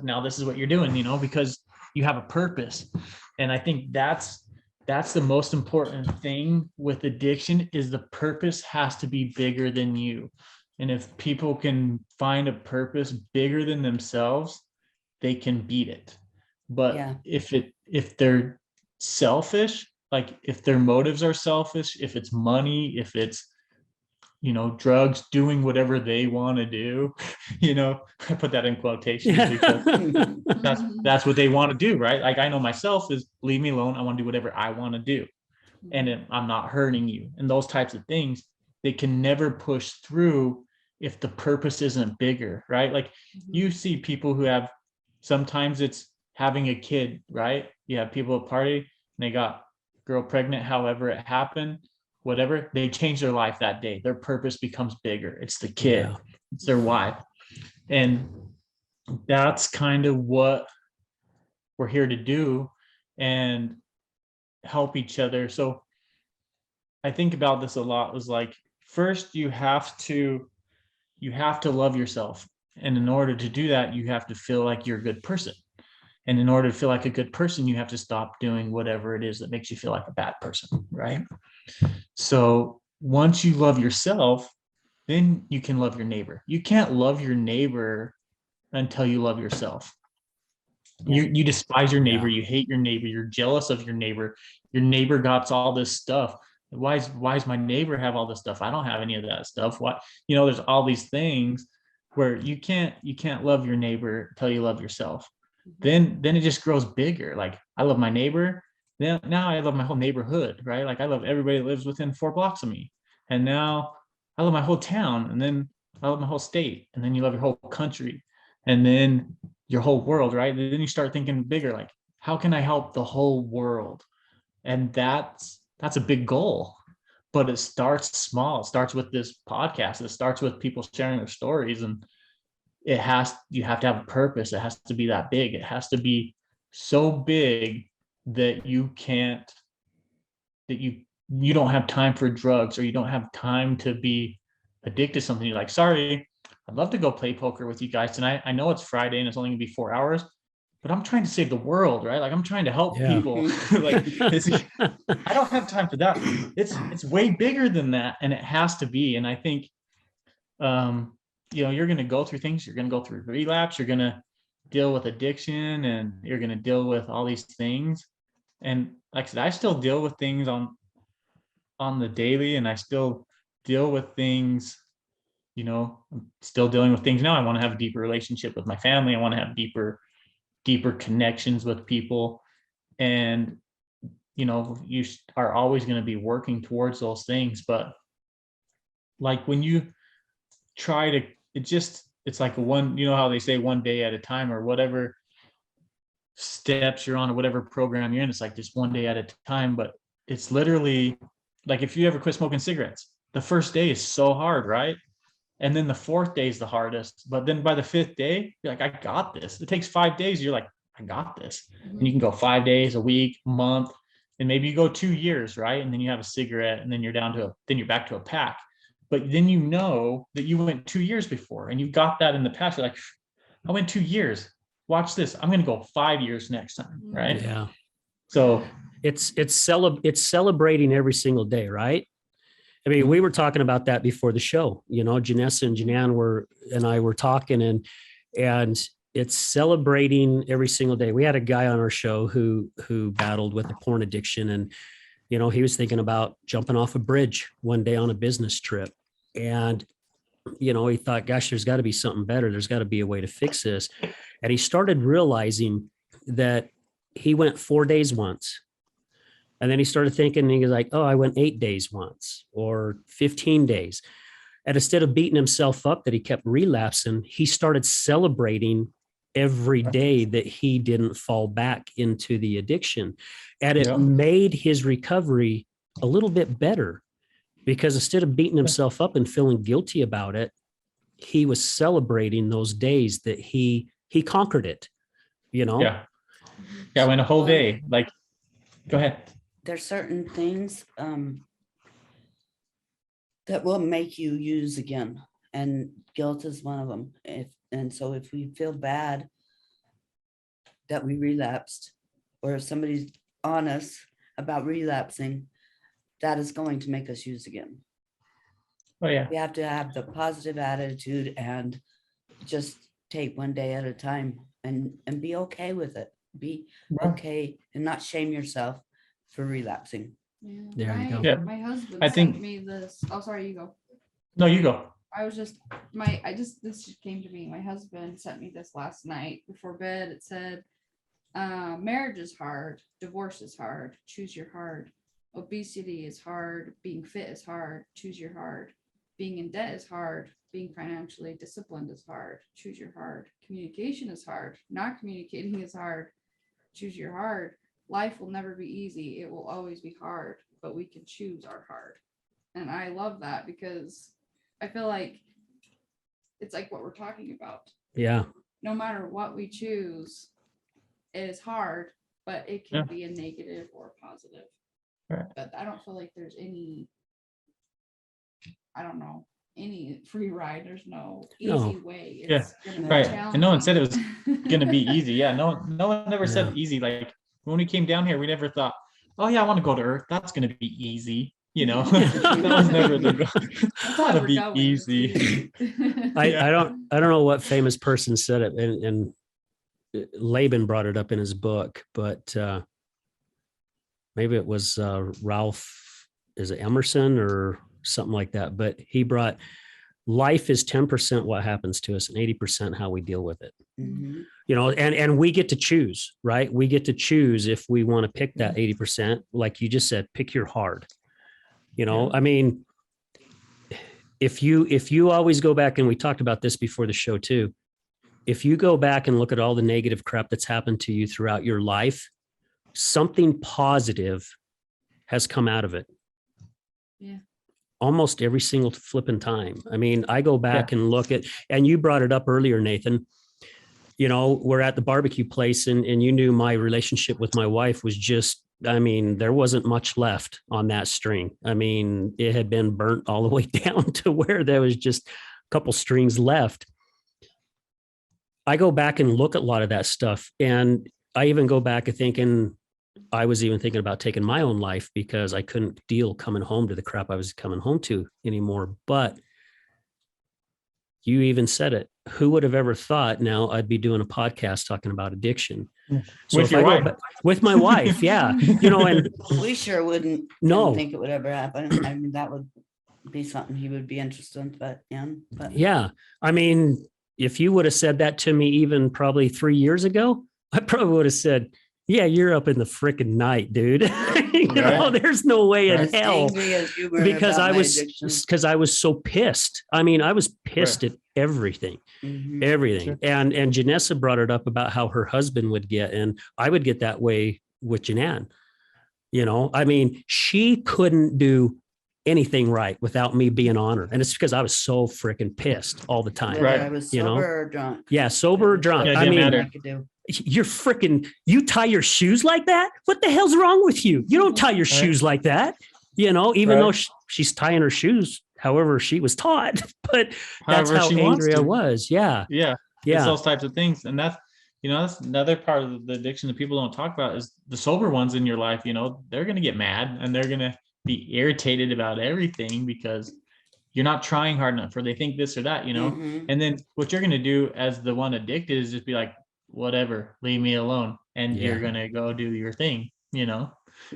Now this is what you're doing, because you have a purpose. And I think that's the most important thing with addiction, is the purpose has to be bigger than you. And if people can find a purpose bigger than themselves, they can beat it. But if they're selfish, like if their motives are selfish, if it's money, if it's, drugs, doing whatever they want to do, I put that in quotations because that's what they want to do, right? Like I know myself is leave me alone. I want to do whatever I want to do. And I'm not hurting you. And those types of things, they can never push through if the purpose isn't bigger, right? Like you see people who have, sometimes it's having a kid, right? You have people at a party and they got girl pregnant, however it happened, whatever, they change their life that day. Their purpose becomes bigger. It's the kid, it's their wife. And that's kind of what we're here to do, and help each other. So I think about this a lot, was like, first you have to love yourself. And in order to do that, you have to feel like you're a good person. And in order to feel like a good person, you have to stop doing whatever it is that makes you feel like a bad person, right? So once you love yourself, then you can love your neighbor. You can't love your neighbor until you love yourself. You despise your neighbor, you hate your neighbor, you're jealous of your neighbor. Your neighbor got all this stuff. Why is my neighbor have all this stuff? I don't have any of that stuff. What, there's all these things where you can't love your neighbor until you love yourself. Then it just grows bigger. Like I love my neighbor. Now I love my whole neighborhood, right? Like I love everybody that lives within 4 blocks of me. And now I love my whole town. And then I love my whole state. And then you love your whole country. And then your whole world, right? And then you start thinking bigger, like, how can I help the whole world? And that's a big goal. But it starts small. It starts with this podcast. It starts with people sharing their stories. And you have to have a purpose. It has to be that big. It has to be so big that you don't have time for drugs, or you don't have time to be addicted to something. You're like, sorry, I'd love to go play poker with you guys tonight. I know it's Friday and it's only gonna be 4 hours, but I'm trying to save the world, right? Like I'm trying to help Yeah. people. Like I don't have time for that. It's way bigger than that, and it has to be. And I think, you're going to go through things. You're going to go through relapse. You're going to deal with addiction, and you're going to deal with all these things. And like I said, I still deal with things on the daily, and I still deal with things. I'm still dealing with things now. I want to have a deeper relationship with my family. I want to have deeper connections with people. And, you are always going to be working towards those things. But like when you try to, it's like how they say one day at a time, or whatever steps you're on, or whatever program you're in, it's like just one day at a time. But it's literally like, if you ever quit smoking cigarettes, the first day is so hard, right? And then the fourth day is the hardest. But then by the fifth day, you're like, I got this. It takes 5 days. You're like, I got this. And you can go 5 days, a week, a month, and maybe you go 2 years, right? And then you have a cigarette, and then you're back to a pack. But then you know that you went 2 years before, and you got that in the past. You're like, I went 2 years. Watch this. I'm going to go 5 years next time, right? Yeah. So it's celebrating every single day, right? I mean, we were talking about that before the show. Janessa and Janan and I were talking, and it's celebrating every single day. We had a guy on our show who battled with a porn addiction, and he was thinking about jumping off a bridge one day on a business trip, and he thought, gosh, there's got to be something better. There's got to be a way to fix this, and he started realizing that he went 4 days once. And then he started thinking, and he was like, oh, I went 8 days once, or 15 days. And instead of beating himself up that he kept relapsing, he started celebrating every day that he didn't fall back into the addiction. And it made his recovery a little bit better, because instead of beating himself up and feeling guilty about it, he was celebrating those days that he conquered it, Yeah. I went a whole day. Like, go ahead. There's certain things that will make you use again, and guilt is one of them. So if we feel bad that we relapsed, or if somebody's honest about relapsing, that is going to make us use again. Oh yeah. We have to have the positive attitude and just take one day at a time, and be okay with it. Be okay and not shame yourself for relapsing. Yeah. There you go. Yeah. My husband I think- sent me this. Oh, sorry, you go. No, you go. This just came to me. My husband sent me this last night before bed. It said, marriage is hard, divorce is hard, choose your hard. Obesity is hard, being fit is hard, choose your hard. Being in debt is hard, being financially disciplined is hard, choose your hard. Communication is hard, not communicating is hard, choose your hard. Life will never be easy. It will always be hard, but we can choose our hard. And I love that, because I feel like it's like what we're talking about. Yeah. No matter what we choose, it is hard, but it can be a negative or positive. Right. But I don't feel like there's any free ride. There's no easy way. It's gonna be Right. challenging. And no one said it was going to be easy. Yeah. No one ever said easy. Like when we came down here, we never thought, oh yeah, I want to go to Earth. That's going to be easy. That was never the goal. It's why going to we're be going. easy. I don't know what famous person said it, and Laban brought it up in his book, but maybe it was Ralph, is it Emerson or something like that? But he brought, life is 10% what happens to us and 80% how we deal with it. Mhm. And we get to choose, right? We get to choose if we want to pick that 80%. Like you just said, pick your hard. I mean, if you always go back, and we talked about this before the show too, if you go back and look at all the negative crap that's happened to you throughout your life, something positive has come out of it. Yeah. Almost every single flipping time. I mean, I go back and look at, and you brought it up earlier, Nathan, we're at the barbecue place, and you knew my relationship with my wife was just, I mean, there wasn't much left on that string. I mean, it had been burnt all the way down to where there was just a couple strings left. I go back and look at a lot of that stuff. And I even go back and thinking, I was even thinking about taking my own life because I couldn't deal coming home to the crap I was coming home to anymore. But you even said it. Who would have ever thought now I'd be doing a podcast talking about addiction? So With if your I wife. go back, with my wife, yeah, you know, and We sure wouldn't No. didn't think it would ever happen. I mean, that would be something he would be interested in, but yeah, I mean, if you would have said that to me even probably 3 years ago, I probably would have said, yeah, you're up in the freaking night, dude. You know, Right. there's no way in as hell. angry as you were Because about I my was addiction. so pissed. I mean, I was pissed at everything, Mhm. everything. And Janessa brought it up about how her husband would get, and I would get that way with Janan. You know, I mean, she couldn't do anything right without me being on her. And it's because I was so freaking pissed all the time. Whether Right. I was You know? sober or drunk. Yeah, sober or drunk. Yeah, it I didn't mean, matter. I could do. you're freaking, you tie your shoes like that? What the hell's wrong with you? You don't tie your shoes like that, you know, even though Right. she's tying her shoes, however she was taught, but that's However how she wants angry I to. was. Yeah. Yeah. It's Yeah. those types of things. And that's, that's another part of the addiction that people don't talk about is the sober ones in your life, they're going to get mad and they're going to be irritated about everything because you're not trying hard enough or they think this or that, Mhm. and then what you're going to do as the one addicted is just be like, whatever, leave me alone. And Yeah. you're going to go do your thing, Yeah.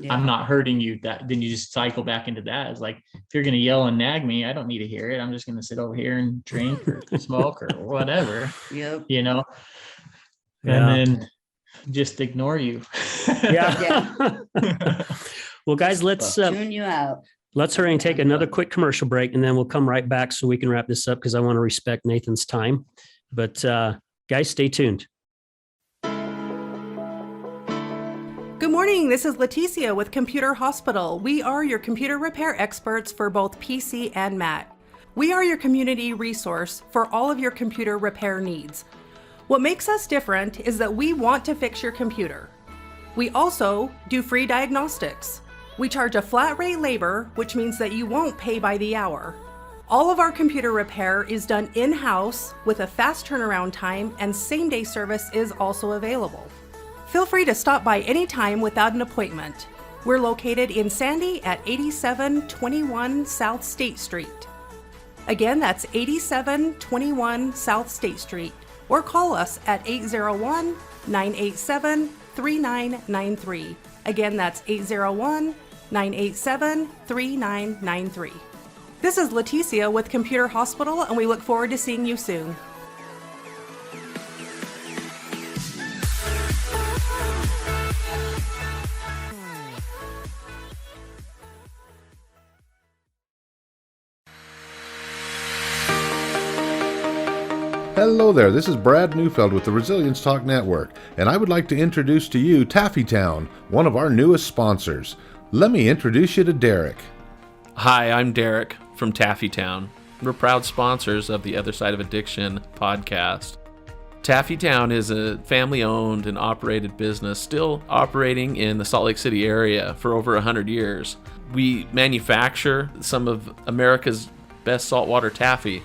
I'm not hurting you. That then you just cycle back into that. It's like, if you're going to yell and nag me, I don't need to hear it. I'm just going to sit over here and drink or smoke or whatever, Yep. and Yeah. then just ignore you. Yeah. Well, guys, let's Tune you out. hurry and take another quick commercial break, and then we'll come right back so we can wrap this up because I want to respect Nathan's time. But guys, stay tuned. Good morning, this is Leticia with Computer Hospital. We are your computer repair experts for both PC and Mac. We are your community resource for all of your computer repair needs. What makes us different is that we want to fix your computer. We also do free diagnostics. We charge a flat rate labor, which means that you won't pay by the hour. All of our computer repair is done in-house with a fast turnaround time, and same-day service is also available. Feel free to stop by anytime without an appointment. We're located in Sandy at 8721 South State Street. Again, that's 8721 South State Street, or call us at 801-987-3993. Again, that's 801-987-3993. This is Leticia with Computer Hospital, and we look forward to seeing you soon. Hello there, this is Brad Neufeld with the Resilience Talk Network, and I would like to introduce to you Taffytown, one of our newest sponsors. Let me introduce you to Derek. Hi, I'm Derek from Taffytown. We're proud sponsors of the Other Side of Addiction podcast. Taffytown is a family-owned and operated business still operating in the Salt Lake City area for over 100 years. We manufacture some of America's best saltwater taffy.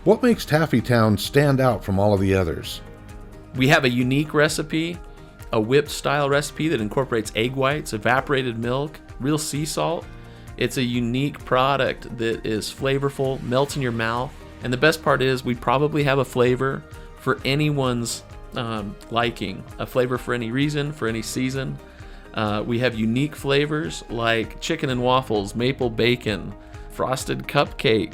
What makes Taffytown stand out from all of the others? We have a unique recipe, a whipped style recipe that incorporates egg whites, evaporated milk, real sea salt. It's a unique product that is flavorful, melts in your mouth. And the best part is we probably have a flavor for anyone's liking, a flavor for any reason, for any season. We have unique flavors like chicken and waffles, maple bacon, frosted cupcake.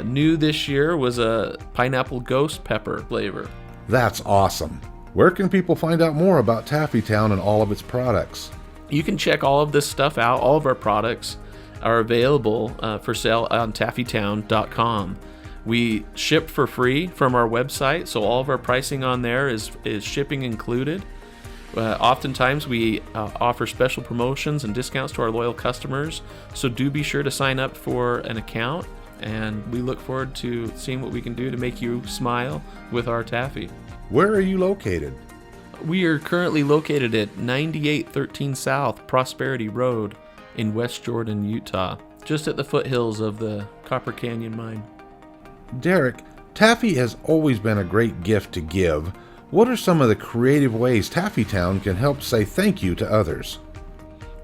New this year was a pineapple ghost pepper flavor. That's awesome. Where can people find out more about Taffytown and all of its products? You can check all of this stuff out. All of our products are available for sale on taffytown.com. We ship for free from our website, so all of our pricing on there is shipping included. Oftentimes we offer special promotions and discounts to our loyal customers, so do be sure to sign up for an account, and we look forward to seeing what we can do to make you smile with our taffy. Where are you located? We are currently located at 9813 South Prosperity Road in West Jordan, Utah, just at the foothills of the Copper Canyon mine. Derek, Taffy has always been a great gift to give. What are some of the creative ways Taffytown can help say thank you to others?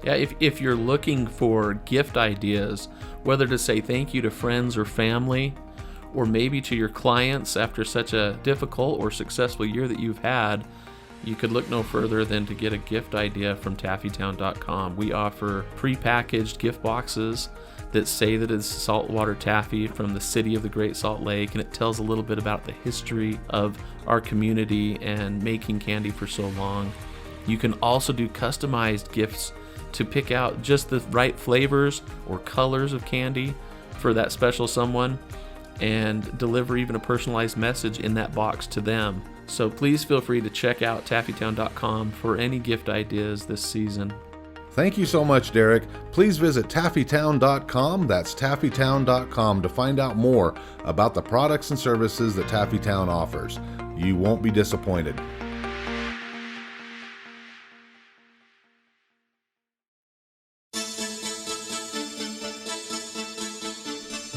Yeah, if you're looking for gift ideas, whether to say thank you to friends or family, or maybe to your clients after such a difficult or successful year that you've had, you could look no further than to get a gift idea from taffytown.com. We offer pre-packaged gift boxes that say that it's saltwater taffy from the city of the Great Salt Lake, and it tells a little bit about the history of our community and making candy for so long. You can also do customized gifts to pick out just the right flavors or colors of candy for that special someone, and deliver even a personalized message in that box to them. So please feel free to check out taffytown.com for any gift ideas this season. Thank you so much, Derek. Please visit taffytown.com. That's taffytown.com to find out more about the products and services that Taffytown offers. You won't be disappointed.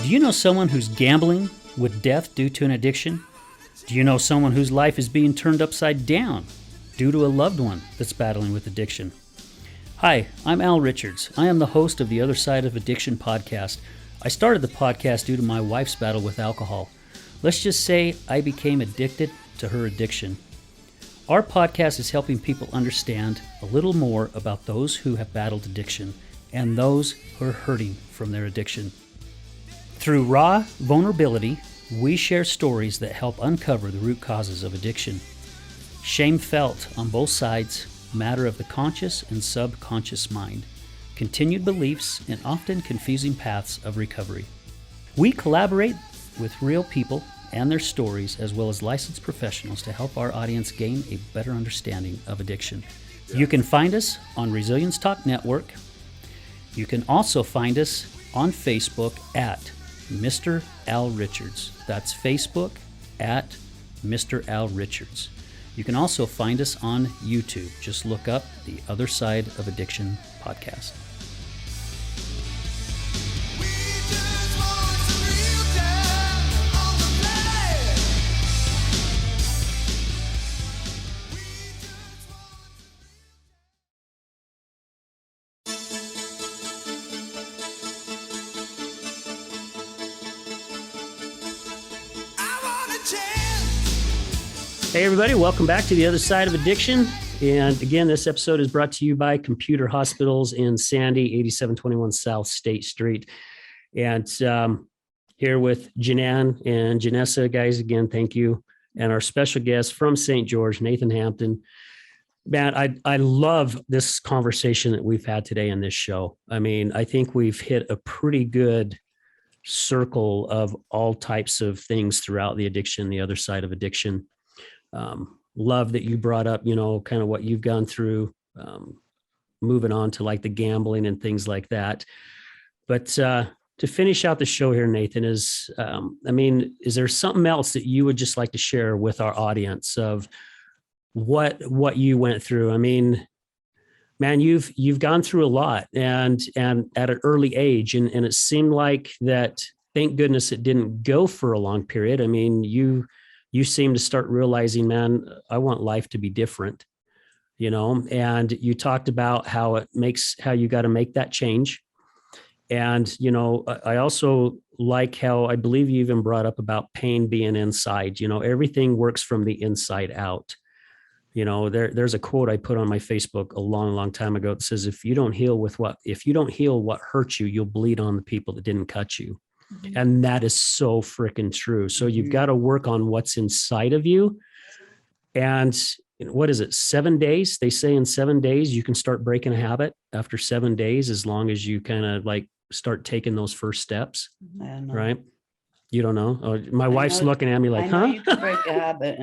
Do you know someone who's gambling with death due to an addiction? Do you know someone whose life is being turned upside down due to a loved one that's battling with addiction? Hi, I'm Al Richards. I am the host of the Other Side of Addiction podcast. I started the podcast due to my wife's battle with alcohol. Let's just say I became addicted to her addiction. Our podcast is helping people understand a little more about those who have battled addiction and those who are hurting from their addiction. Through raw vulnerability, we share stories that help uncover the root causes of addiction. Shame felt on both sides, matter of the conscious and subconscious mind, continued beliefs, and often confusing paths of recovery. We collaborate with real people and their stories, as well as licensed professionals, to help our audience gain a better understanding of addiction. You can find us on Resilience Talk Network. You can also find us on Facebook at Mr. Al Richards. That's Facebook at Mr. Al Richards. You can also find us on YouTube. Just look up the Other Side of Addiction podcast. Hey everybody, welcome back to the Other Side of Addiction. And again, this episode is brought to you by Computer Hospitals in Sandy, 8721 South State Street. And here with Janan and Janessa, guys, again, thank you. And our special guest from St. George, Nathan Hampton. Man, I love this conversation that we've had today in this show. I mean, I think we've hit a pretty good circle of all types of things throughout the addiction, the other side of addiction. Love that you brought up, you know, kind of what you've gone through, moving on to like the gambling and things like that. But to finish out the show here, Nathan, is there something else that you would just like to share with our audience of what you went through? I mean, man, you've gone through a lot and at an early age, and it seemed like that, thank goodness it didn't go for a long period. I mean, you seem to start realizing, man, I want life to be different, you know, and you talked about how you got to make that change. And, you know, I also like how I believe you even brought up about pain being inside, you know, everything works from the inside out. You know, there's a quote I put on my Facebook a long, long time ago that says, if you don't heal what hurt you, you'll bleed on the people that didn't cut you. Mm-hmm. And that is so freaking true. So you've got to work on what's inside of you. And what is it? 7 days? They say in 7 days, you can start breaking a habit after 7 days, as long as you kind of like start taking those first steps. Right? You don't know. Oh, my wife's looking at me like, huh? You can break a habit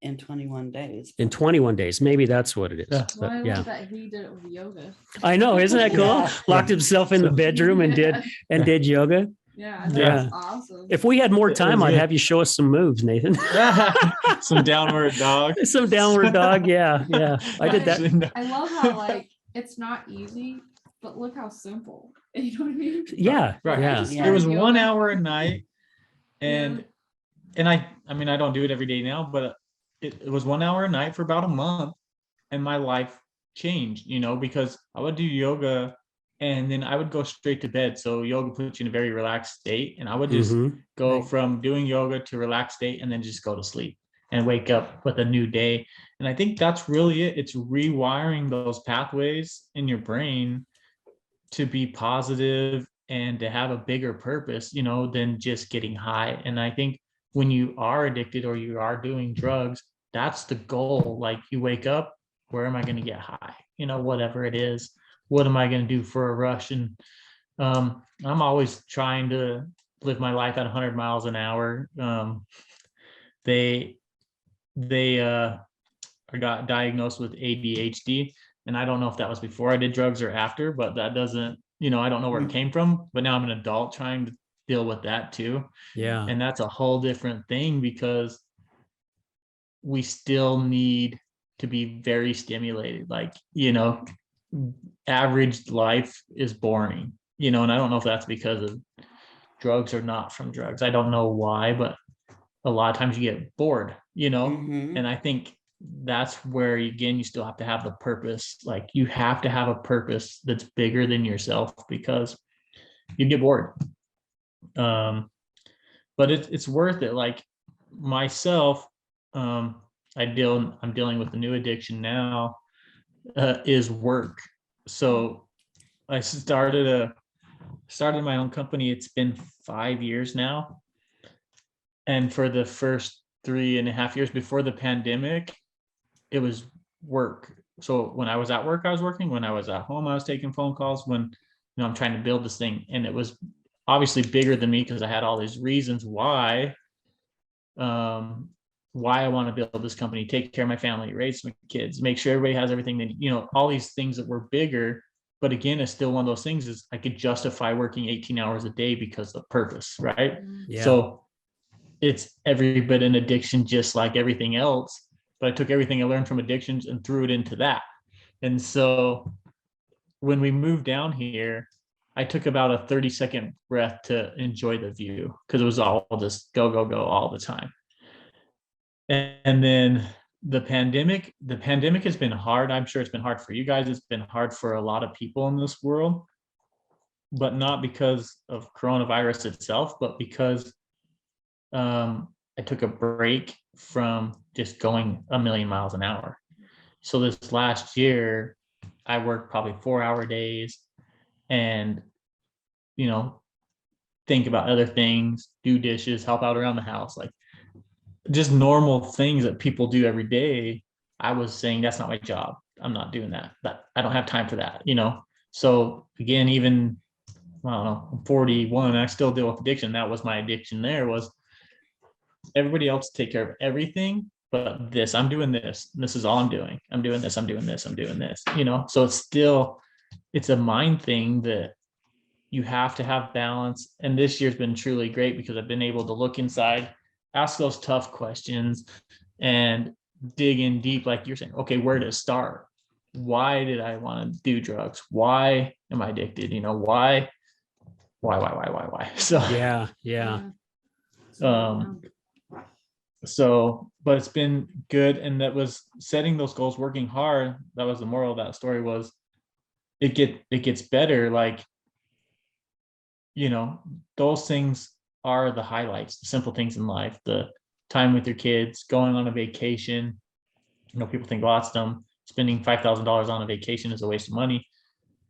in 21 days. In 21 days. Maybe that's what it is. Yeah. But, I love that he did it with yoga. I know. Isn't that cool? Yeah. Locked himself in the bedroom and did yoga. Yeah. Yeah. That's awesome. If we had more time, I'd have you show us some moves, Nathan. Some downward dog. Some downward dog. Yeah. Yeah. I did that. I love how like it's not easy, but look how simple. You know what I mean? Yeah. Right. Yeah. Yeah. There was 1 hour a night, and and I mean, I don't do it every day now, but it was 1 hour a night for about a month, and my life changed, because I would do yoga and then I would go straight to bed. So yoga puts you in a very relaxed state, and I would just go from doing yoga to relaxed state and then just go to sleep and wake up with a new day. And I think that's really it. It's rewiring those pathways in your brain to be positive and to have a bigger purpose, than just getting high. And I think when you are addicted or you are doing drugs, that's the goal. Like, you wake up, where am I going to get high? Whatever it is, what am I going to do for a rush? And I'm always trying to live my life at 100 miles an hour. They got diagnosed with ADHD, and I don't know if that was before I did drugs or after, but that doesn't, I don't know where it came from. But now I'm an adult trying to deal with that too. Yeah. And that's a whole different thing, because we still need to be very stimulated. Like, average life is boring, and I don't know if that's because of drugs or not from drugs. I don't know why, but a lot of times you get bored, and I think that's where, again, you still have to have the purpose. Like, you have to have a purpose that's bigger than yourself, because you get bored. But it's worth it. Like myself, I'm dealing with a new addiction now, is work. So I started my own company. It's been 5 years now. And for the first 3.5 years before the pandemic, it was work. So when I was at work, I was working. When I was at home, I was taking phone calls. When, I'm trying to build this thing, and it was obviously bigger than me, because I had all these reasons why I want to build this company, take care of my family, raise my kids, make sure everybody has everything they need, all these things that were bigger. But again, it's still one of those things, is I could justify working 18 hours a day because of purpose, right? Yeah. So it's every bit an addiction, just like everything else. But I took everything I learned from addictions and threw it into that. And so when we moved down here, I took about a 30-second breath to enjoy the view, because it was all just go, go, go all the time. And then the pandemic has been hard. I'm sure it's been hard for you guys. It's been hard for a lot of people in this world, but not because of coronavirus itself, but because I took a break from just going a million miles an hour. So this last year, I worked probably 4-hour days, and, think about other things, do dishes, help out around the house, like just normal things that people do every day. I was saying, that's not my job. I'm not doing that. I don't have time for that, So again, even, I don't know, I'm 41, I still deal with addiction. That was my addiction. There was everybody else take care of everything, but I'm doing this. This is all I'm doing. I'm doing this. I'm doing this. I'm doing this, So it's a mind thing that you have to have balance. And this year's been truly great, because I've been able to look inside, ask those tough questions, and dig in deep. Like you're saying, okay, where to start? Why did I want to do drugs? Why am I addicted? Why? So Yeah. So, but it's been good. And that was setting those goals, working hard. That was the moral of that story, was it gets better. Like, those things are the highlights, the simple things in life, the time with your kids, going on a vacation. People think, well, that's dumb. Spending $5,000 on a vacation is a waste of money.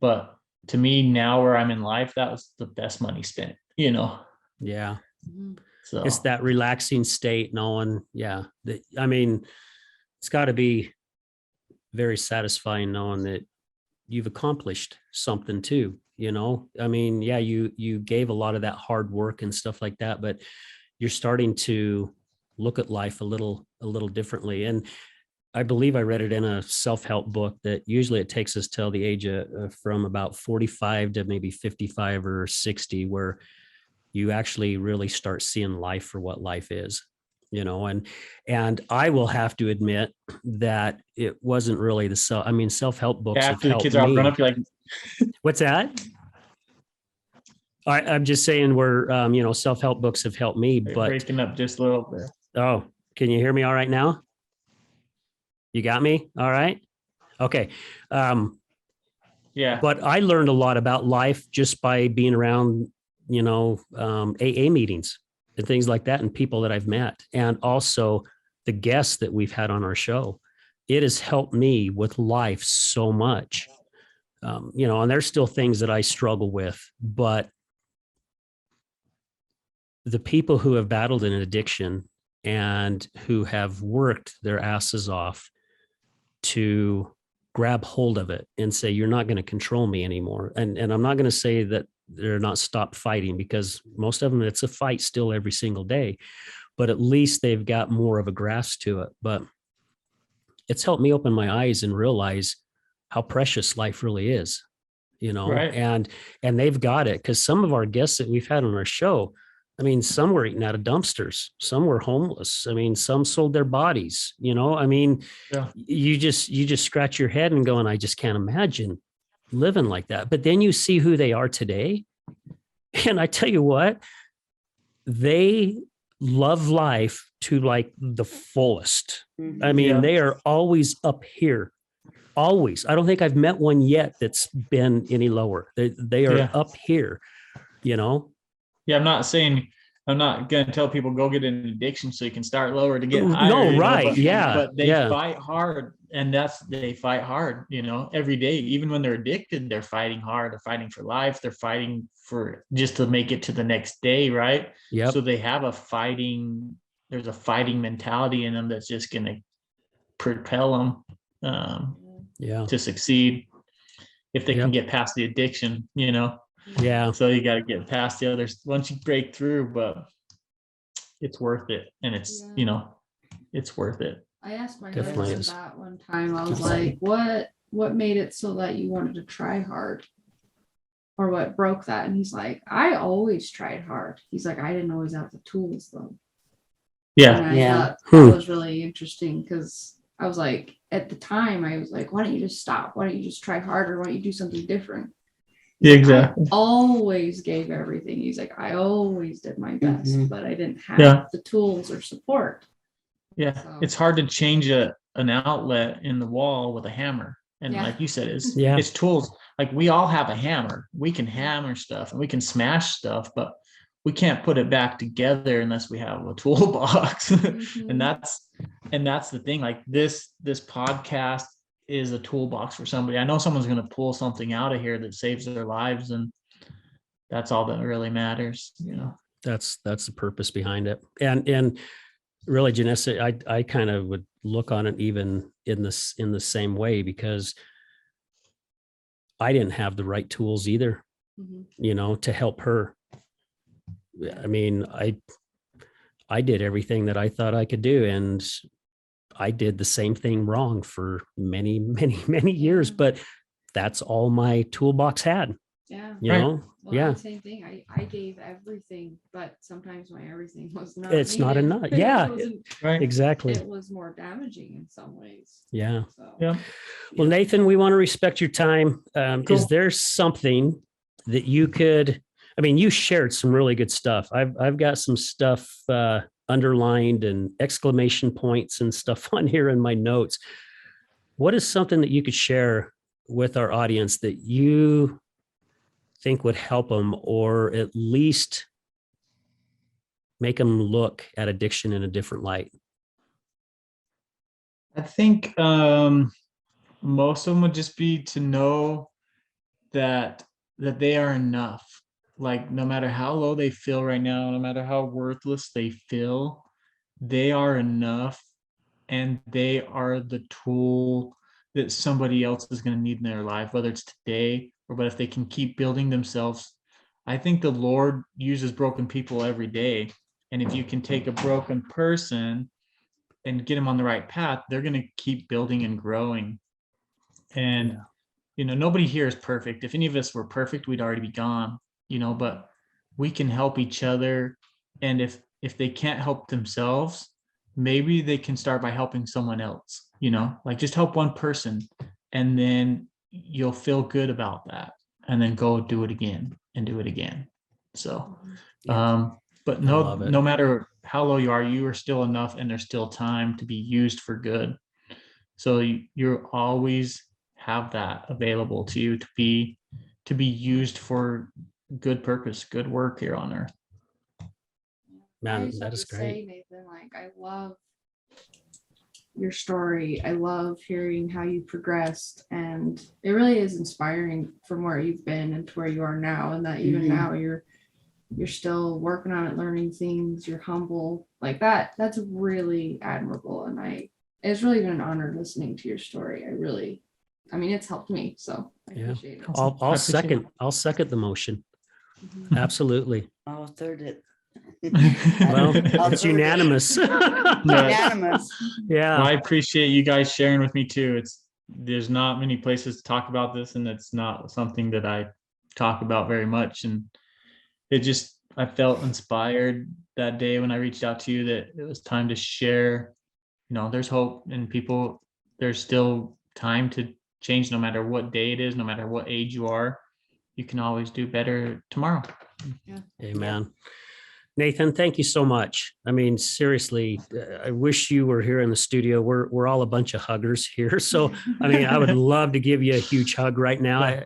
But to me, now where I'm in life, that was the best money spent, Yeah. So It's that relaxing state, knowing, it's got to be very satisfying knowing that you've accomplished something too. You gave a lot of that hard work and stuff like that, but you're starting to look at life a little differently. And I believe I read it in a self-help book that usually it takes us till the age of from about 45 to maybe 55 or 60, where you actually really start seeing life for what life is, and I will have to admit that it wasn't really self-help books. after have the kids helped are all me. grown up, you're like, What's that? I'm just saying where, self-help books have helped me, You're but, breaking up just a little bit. oh, can you hear me all right now? You got me? All right. Okay. Yeah. But I learned a lot about life just by being around, AA meetings and things like that, and people that I've met, and also the guests that we've had on our show. It has helped me with life so much. And there's still things that I struggle with, but the people who have battled an addiction and who have worked their asses off to grab hold of it and say, you're not going to control me anymore. And I'm not going to say that they're not stop fighting, because most of them, it's a fight still every single day, but at least they've got more of a grasp to it. But it's helped me open my eyes and realize how precious life really is, Right. and they've got it. Because some of our guests that we've had on our show, I mean, some were eating out of dumpsters, some were homeless. I mean, some sold their bodies, Yeah. you just scratch your head and going, I just can't imagine living like that. But then you see who they are today. And I tell you what, they love life to like the fullest. I mean, Yeah. they are always up here. Always. I don't think I've met one yet that's been any lower. They are Yeah. up here, Yeah, I'm not gonna tell people go get an addiction so you can start lower to get higher. No, right. But, Yeah. But they yeah. fight hard, and they fight hard, every day. Even when they're addicted, they're fighting hard. They're fighting for life. They're fighting for just to make it to the next day, right? Yep. So they have there's a fighting mentality in them that's just gonna propel them to succeed if they can get past the addiction, Yeah. So you got to get past the others once you break through, but it's worth it. And it's, it's worth it. I asked my Definitely husband is. that one time. I was like, what made it so that you wanted to try hard? Or what broke that? And he's like, I always tried hard. He's like, I didn't always have the tools though. Yeah. And I Yeah. thought that was really interesting, because I was like, at the time, I was like, why don't you just stop? Why don't you just try harder? Why don't you do something different? Yeah, exactly. I always gave everything. He's like, I always did my best, Mhm. but I didn't have Yeah. the tools or support. Yeah. So- It's hard to change an outlet in the wall with a hammer. And Yeah. like you said, Yeah. it's tools. Like we all have a hammer. We can hammer stuff and we can smash stuff, but we can't put it back together unless we have a toolbox. Mhm. and that's the thing. Like this podcast is a toolbox for somebody. I know someone's going to pull something out of here that saves their lives, and that's all that really matters. That's the purpose behind it. And really, Janessa, I kind of would look on it even in the same way, because I didn't have the right tools either, Mhm. to help her. I mean, I did everything that I thought I could do, and I did the same thing wrong for many, many, many years, Yeah. but that's all my toolbox had, Yeah. Well, Yeah. yeah. Same thing. I gave everything, but sometimes my everything was not. It's not needed. enough. Yeah. It wasn't- Right. Exactly. It was more damaging in some ways. Yeah. So. Yeah. Well, Nathan, we want to respect your time. Cool. Is there something that you could, I mean, you shared some really good stuff. I've got some stuff underlined and exclamation points and stuff on here in my notes. What is something that you could share with our audience that you think would help them, or at least make them look at addiction in a different light? I think most of them would just be to know that they are enough. Like no matter how low they feel right now, no matter how worthless they feel, they are enough, and they are the tool that somebody else is going to need in their life, whether it's today or but if they can keep building themselves. I think the Lord uses broken people every day. And if you can take a broken person and get them on the right path, they're going to keep building and growing. And, nobody here is perfect. If any of us were perfect, we'd already be gone, but we can help each other. And if they can't help themselves, maybe they can start by helping someone else, like just help one person, and then you'll feel good about that, and then go do it again and do it again. So, Yeah. but I love it. no matter how low you are still enough, and there's still time to be used for good. So you always have that available to you to be used for good purpose, good work here on earth. I Man, just that have is to great. say, Nathan, like, I love your story. I love hearing how you progressed, and it really is inspiring from where you've been and to where you are now, and that even Mhm. now you're still working on it, learning things, you're humble like that. That's really admirable. And it's really been an honor listening to your story. I mean, it's helped me. So I Yeah. appreciate it. I'll I appreciate it. I'll second the motion. Mhm. Absolutely. I'll third it. Well, I'll it's third it. unanimous. Unanimous. Yeah. Well, I appreciate you guys sharing with me too. There's not many places to talk about this, and it's not something that I talk about very much. And I felt inspired that day when I reached out to you that it was time to share. There's hope in people. There's still time to change, no matter what day it is, no matter what age you are. You can always do better tomorrow. Amen. Nathan, thank you so much. I mean, seriously, I wish you were here in the studio. We're all a bunch of huggers here. So, I mean, I would love to give you a huge hug right now.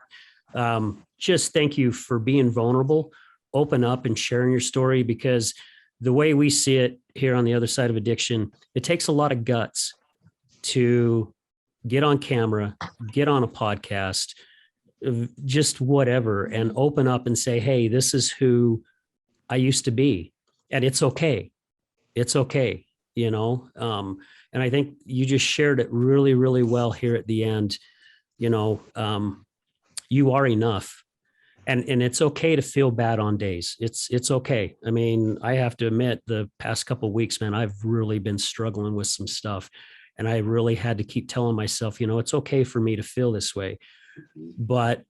Just thank you for being vulnerable, open up and sharing your story, because the way we see it here on the other side of addiction, it takes a lot of guts to get on camera, get on a podcast, just whatever, and open up and say, hey, this is who I used to be. And it's okay. It's okay. And I think you just shared it really, really well here at the end. You are enough. And it's okay to feel bad on days. It's okay. I mean, I have to admit, the past couple of weeks, man, I've really been struggling with some stuff. And I really had to keep telling myself, it's okay for me to feel this way. But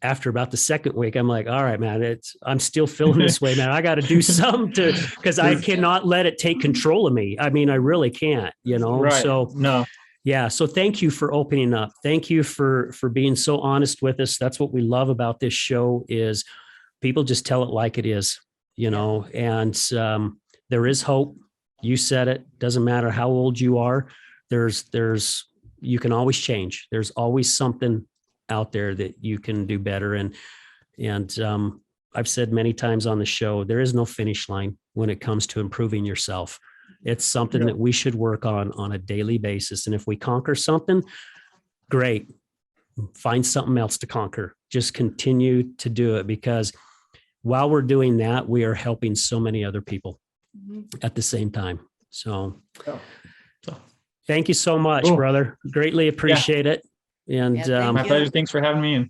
after about the second week, I'm like, all right, man, I'm still feeling this way, man. I got to do something because I cannot let it take control of me. I mean, I really can't, Right. So No. yeah. So thank you for opening up. Thank you for being so honest with us. That's what we love about this show, is people just tell it like it is, and there is hope. You said it. Doesn't matter how old you are. You can always change. There's always something out there that you can do better. And I've said many times on the show, there is no finish line when it comes to improving yourself. It's something that we should work on a daily basis. And if we conquer something, great. Find something else to conquer. Just continue to do it, because while we're doing that, we are helping so many other people at the same time. So thank you so much, brother. Greatly appreciate it. And my pleasure. Thanks for having me. And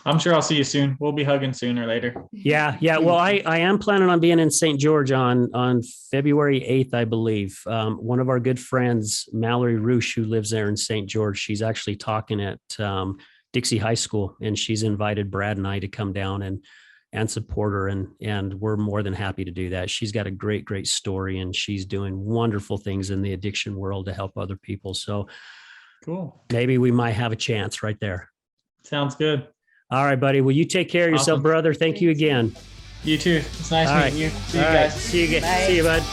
I'm sure I'll see you soon. We'll be hugging sooner or later. Yeah. Well, I am planning on being in St. George on February 8th, I believe. One of our good friends, Mallory Roosh, who lives there in St. George, she's actually talking at Dixie High School, and she's invited Brad and I to come down and support her. And we're more than happy to do that. She's got a great, great story, and she's doing wonderful things in the addiction world to help other people. So cool. Maybe we might have a chance right there. Sounds good. All right, buddy. Well, you take care of yourself, brother. Thank you again. You too. It's nice meeting you. See you guys. See you, bud.